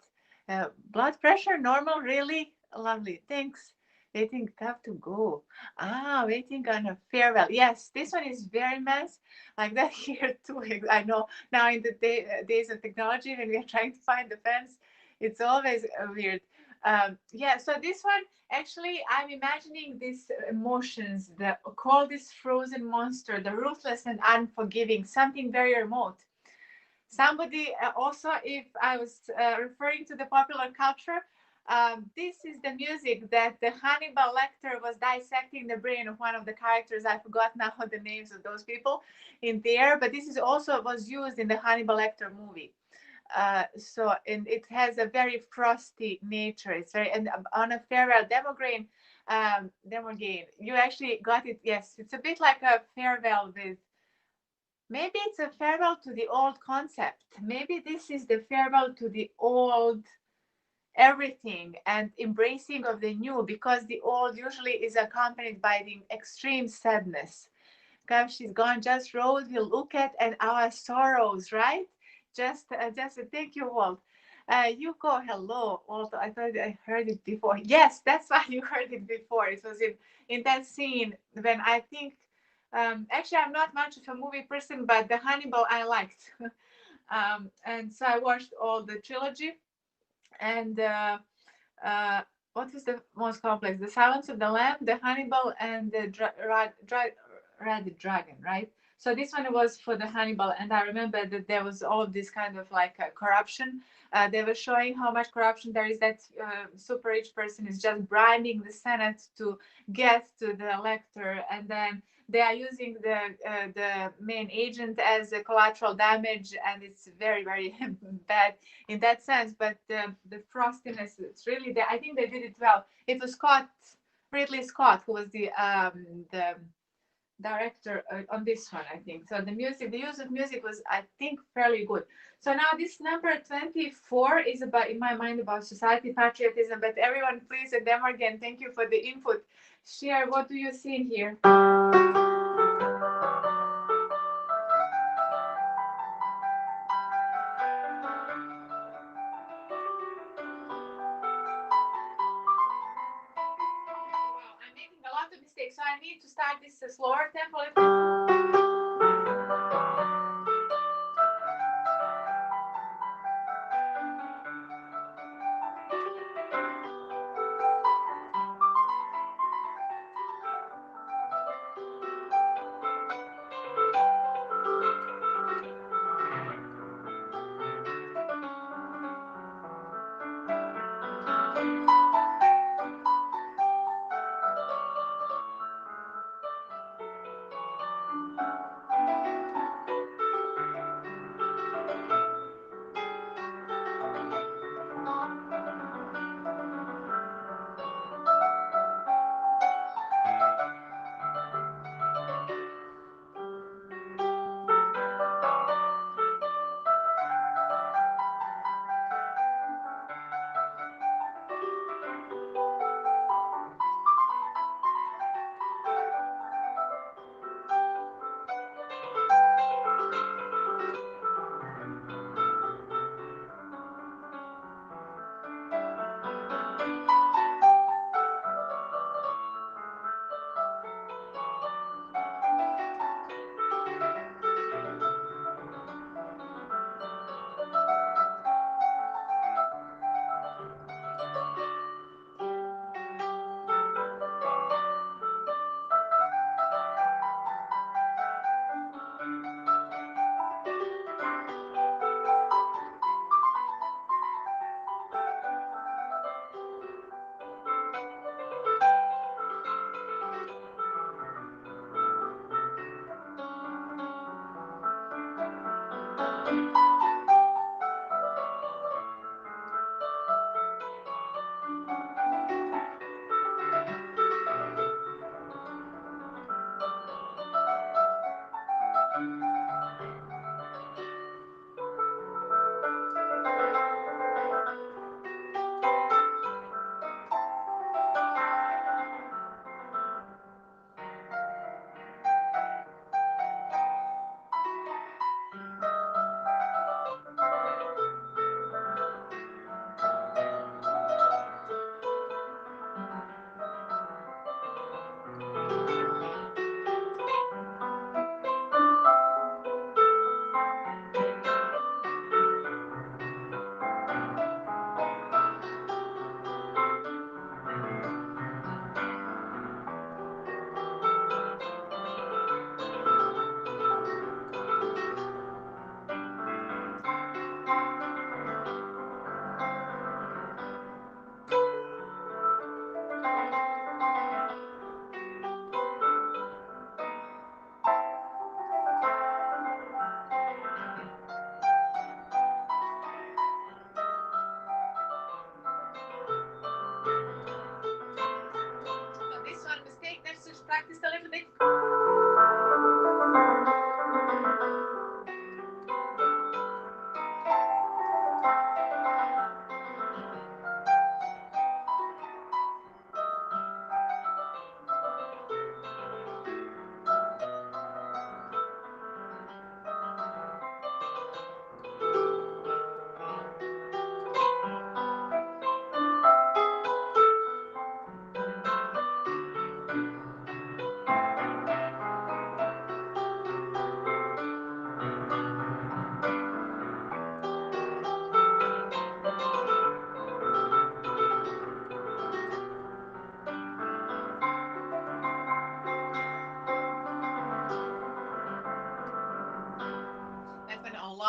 Blood pressure, normal, really? Lovely. Thanks. Waiting, have to go. Ah, waiting on a farewell. Yes, this one is very nice. Like that here too. I know now in the days of technology, when we are trying to find the fence, it's always weird. Yeah, so this one actually, I'm imagining these emotions, the call this frozen monster, the ruthless and unforgiving, something very remote. Somebody also, if I was referring to the popular culture, this is the music that the Hannibal Lecter was dissecting the brain of one of the characters. I forgot now the names of those people in there, but this is also was used in the Hannibal Lecter movie. So and it has a very frosty nature. It's very and on a farewell Demogain. You actually got it. Yes, it's a bit like a farewell with. Maybe it's a farewell to the old concept. Maybe this is the farewell to the old everything and embracing of the new because the old usually is accompanied by the extreme sadness. Come, she's gone. Just road we look at and our sorrows, right? Just thank you, Walt. You go. Hello, Walt. I thought I heard it before. Yes, that's why you heard it before. It was in that scene when I think. Actually, I'm not much of a movie person, but the Hannibal I liked, and so I watched all the trilogy. And uh, what was the most complex? The Silence of the Lamb, the Hannibal, and the Red Dragon, right? So this one was for the Hannibal, and I remember that there was all of this kind of like corruption. They were showing how much corruption there is. That super rich person is just bribing the Senate to get to the elector, and then they are using the main agent as a collateral damage, and it's very very bad in that sense. But the frostiness, it's really there. I think they did it well. It was Ridley Scott, who was the director on this one, I think. So the music, the use of music was, I think, fairly good. So now this number 24 is about, in my mind, about society patriotism. But everyone, please, and them again, thank you for the input. Share, what do you see in here? Wow, I'm making a lot of mistakes, so I need to start this slower tempo.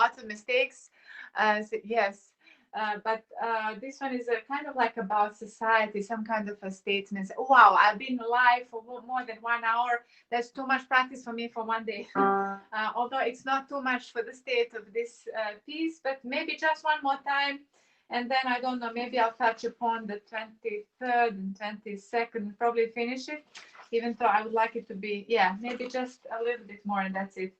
lots of mistakes. Yes. But this one is a kind of like about society, some kind of a statement. Wow, I've been live for more than 1 hour. That's too much practice for me for one day. Although it's not too much for the state of this piece, but maybe just one more time. And then I don't know, maybe I'll touch upon the 23rd and 22nd, probably finish it, even though I would like it to be, yeah, maybe just a little bit more and that's it.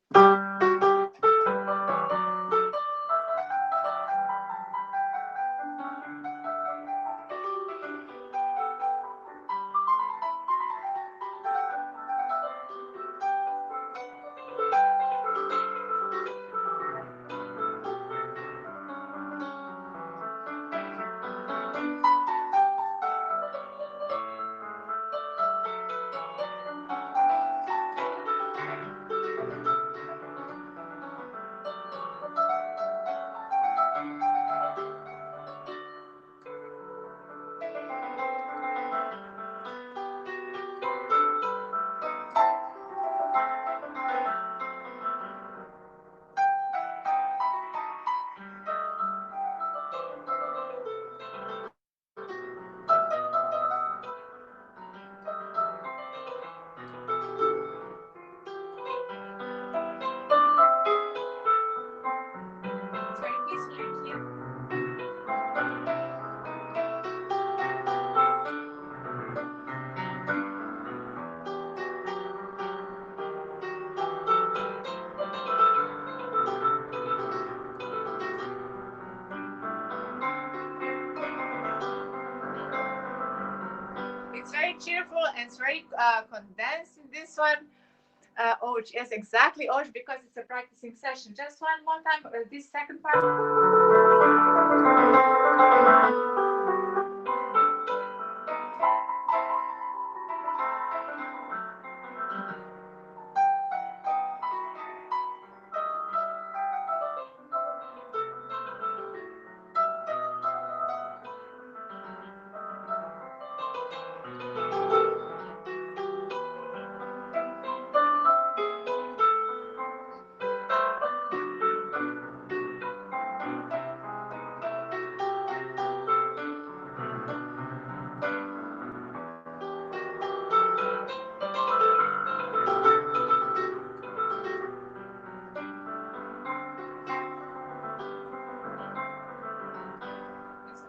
It's very cheerful and it's very condensed in this one. Oh, yes, exactly. Oh, because it's a practicing session. Just one more time, this second part.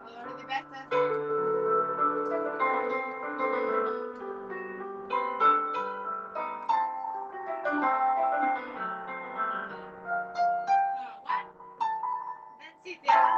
Already better. What? That's it, yeah.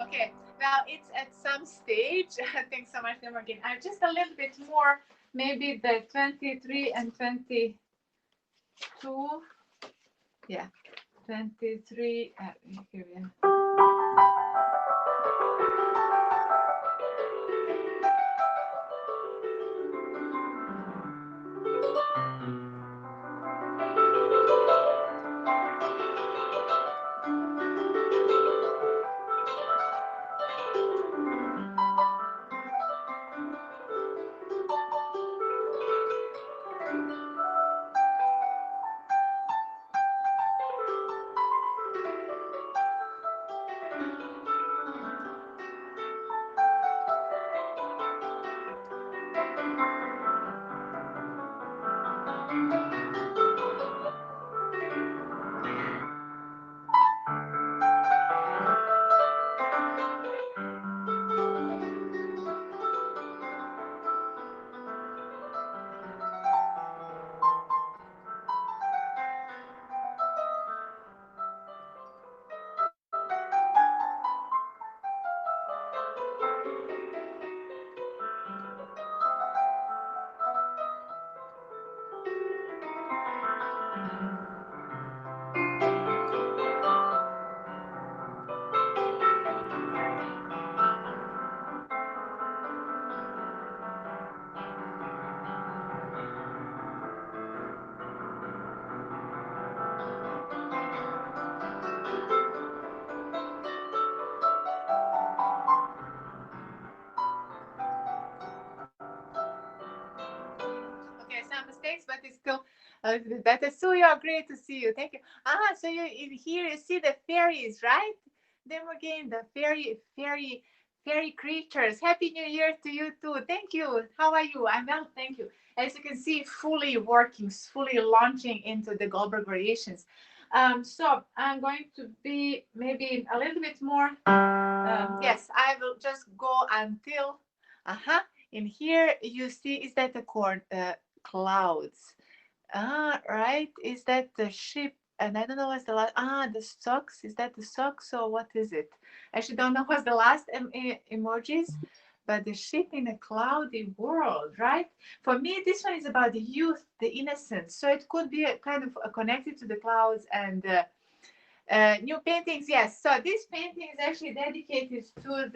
Okay, well, it's at some stage. Thanks so much, Morgan. I'm just a little bit more, maybe the 23 and 22. Yeah, 23. Here we are. face, but it's still a little bit better. So you're great to see you. Thank you. So you in here you see the fairies, right? Them again, the fairy creatures. Happy New Year to you too. Thank you. How are you? I'm well, thank you. As you can see, fully working, fully launching into the Goldberg variations. So I'm going to be maybe a little bit more. Yes, I will just go until. Uh-huh. In here, you see, is that the clouds? Right. Is that the ship? And I don't know what's the last. The socks. Is that the socks or what is it? I actually don't know what's the last emojis. But the ship in a cloudy world, right? For me, this one is about the youth, the innocence. So it could be a kind of connected to the clouds and new paintings. Yes. So this painting is actually dedicated to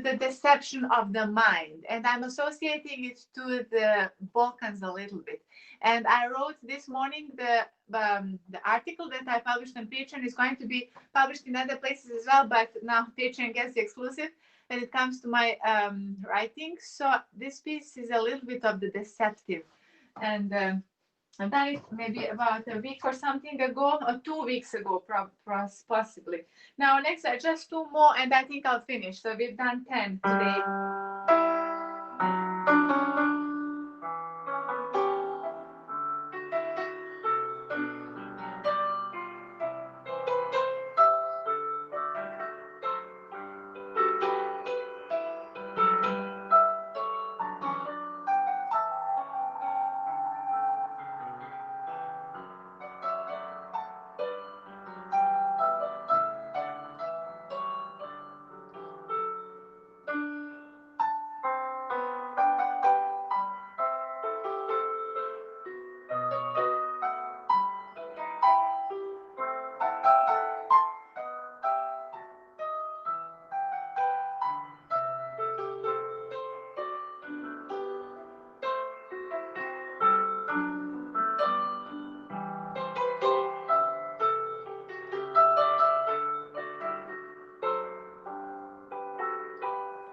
the deception of the mind, and I'm associating it to the Balkans a little bit. And I wrote this morning the article that I published on Patreon is going to be published in other places as well, but now Patreon gets the exclusive when it comes to my writing. So this piece is a little bit of the deceptive, and I've done it maybe about a week or something ago, or 2 weeks ago, possibly. Now, next, just two more, and I think I'll finish. So we've done 10 today.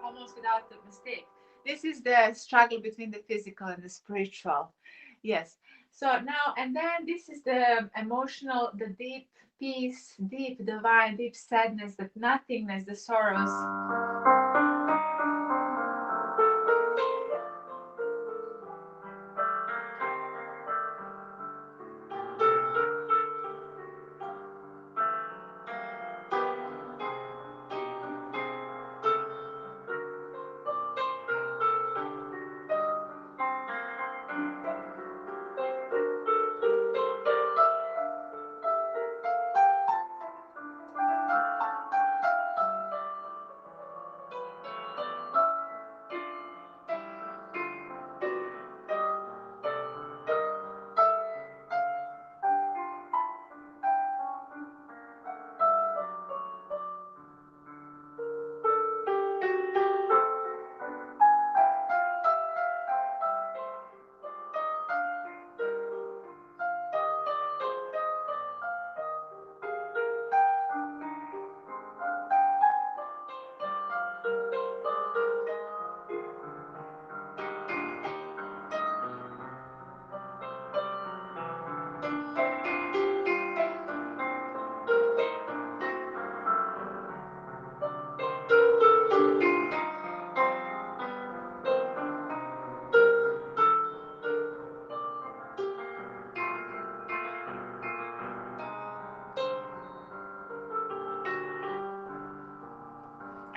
Almost without a mistake. This is the struggle between the physical and the spiritual. Yes. So now, and then this is the emotional, the deep peace, deep divine, deep sadness, the nothingness, the sorrows.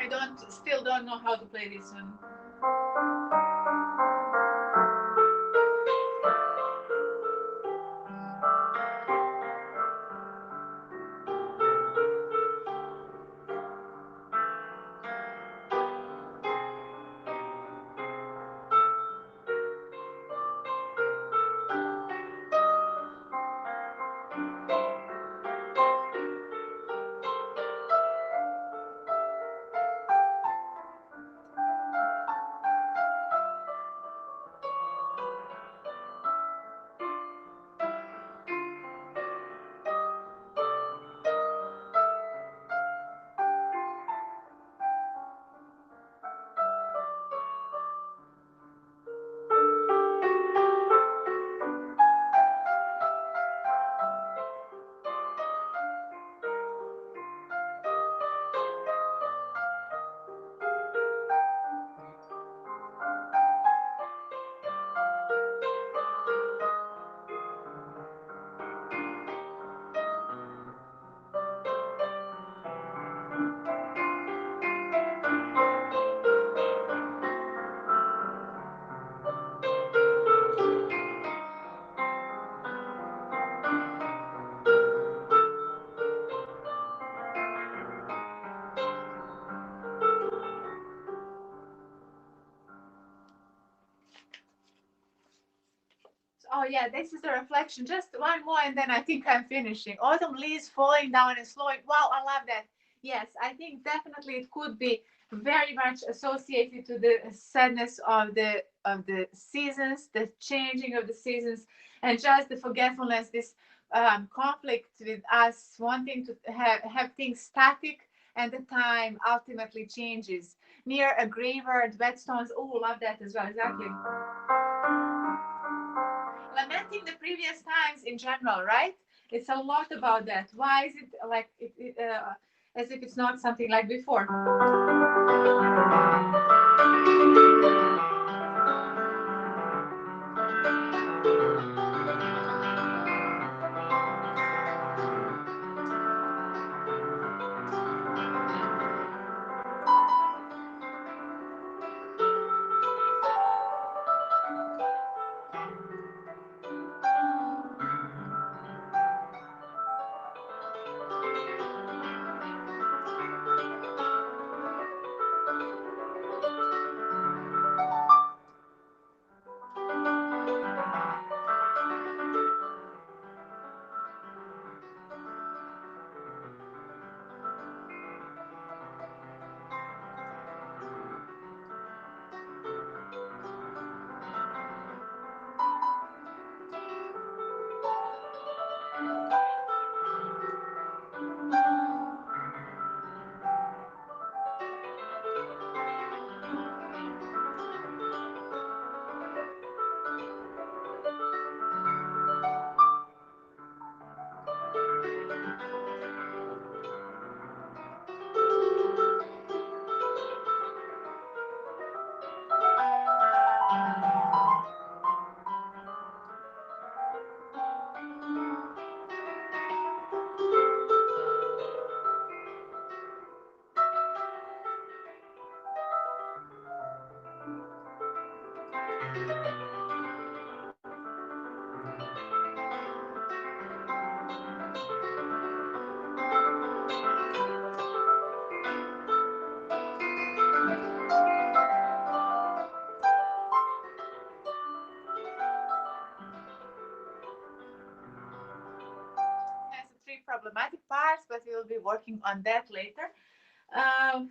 I still don't know how to play this one. Oh yeah, this is the reflection. Just one more, and then I think I'm finishing. Autumn leaves falling down and slowing. Wow, I love that. Yes, I think definitely it could be very much associated to the sadness of the seasons, the changing of the seasons, and just the forgetfulness. This conflict with us wanting to have things static, and the time ultimately changes. Near a graveyard, whetstones. Oh, love that as well. Exactly. Lamenting the previous times in general, right? It's a lot about that. Why is it like as if it's not something like before? Has three problematic parts, but we will be working on that later. Um,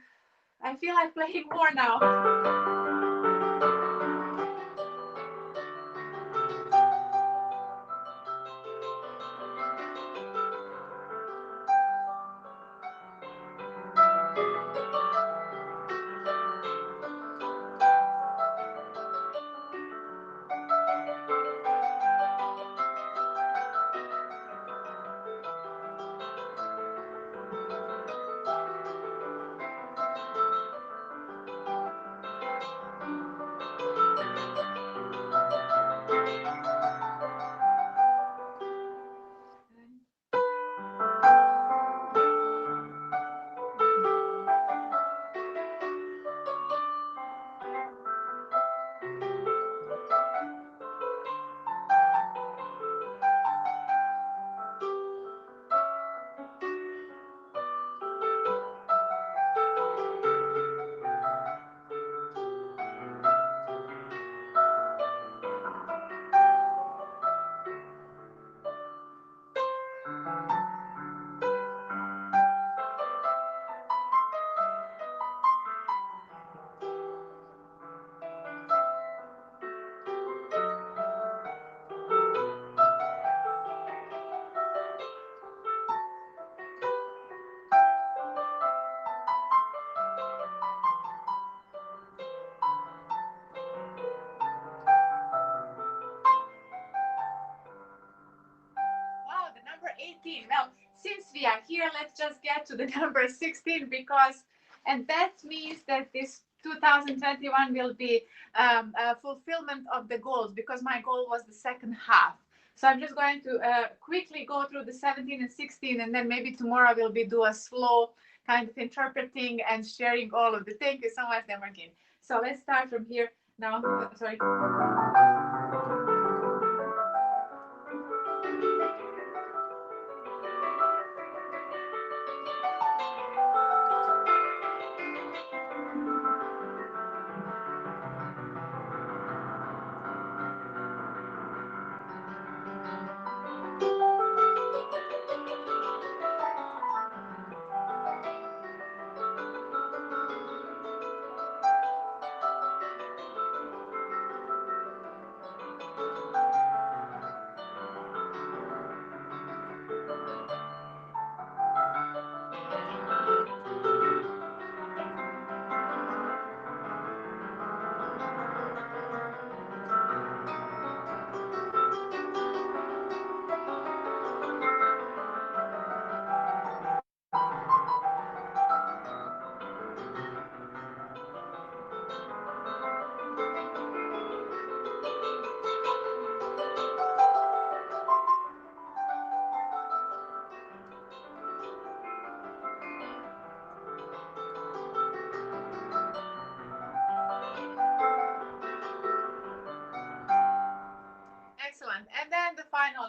I feel like playing more now. Wow, the number 18. Well, since we are here, let's just get to the number 16 because, and that means that this 2021 will be a fulfillment of the goals because my goal was the second half. So I'm just going to quickly go through the 17 and 16, and then maybe tomorrow we'll be do a slow kind of interpreting and sharing all of the. Thank you so much, Demarkin. So let's start from here now. Sorry.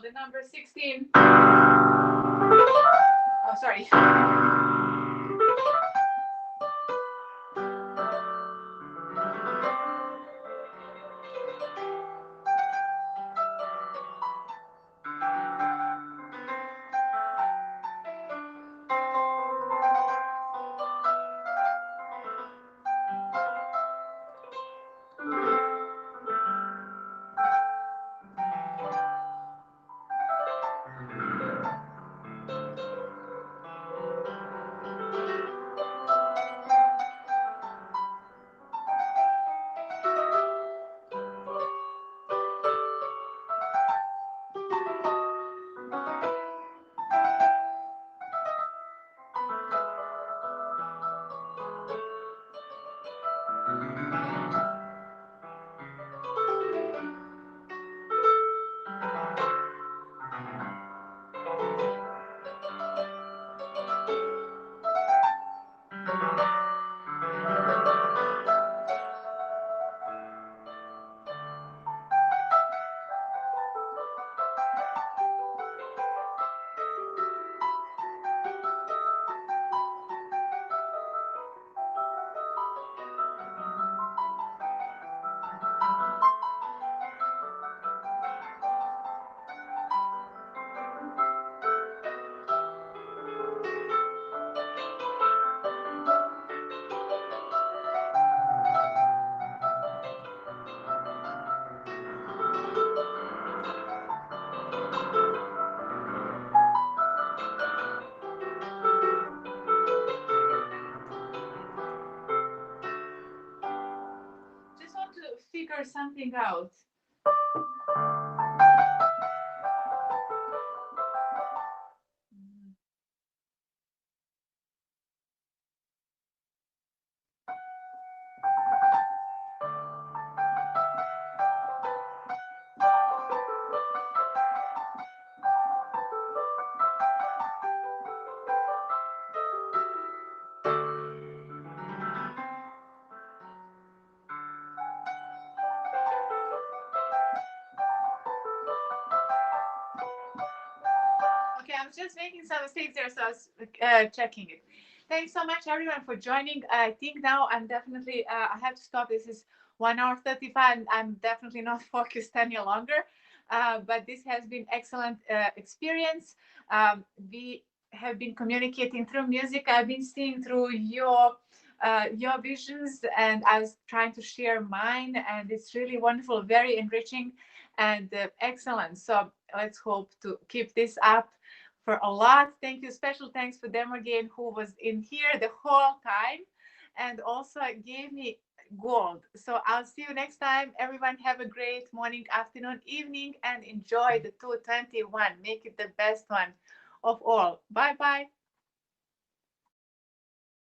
the number 16. Oh, sorry. Just want to figure something out. Okay, I'm just making some mistakes there, so I was checking it. Thanks so much, everyone, for joining. I think now I'm definitely, I have to stop. This is 1 hour 35, and I'm definitely not focused any longer. But this has been excellent experience. We have been communicating through music. I've been seeing through your visions, and I was trying to share mine, and it's really wonderful, very enriching, and excellent. So let's hope to keep this up for a lot. Thank you. Special thanks for them again, who was in here the whole time and also gave me gold. So I'll see you next time. Everyone, have a great morning, afternoon, evening, and enjoy the 221. Make it the best one of all. Bye bye.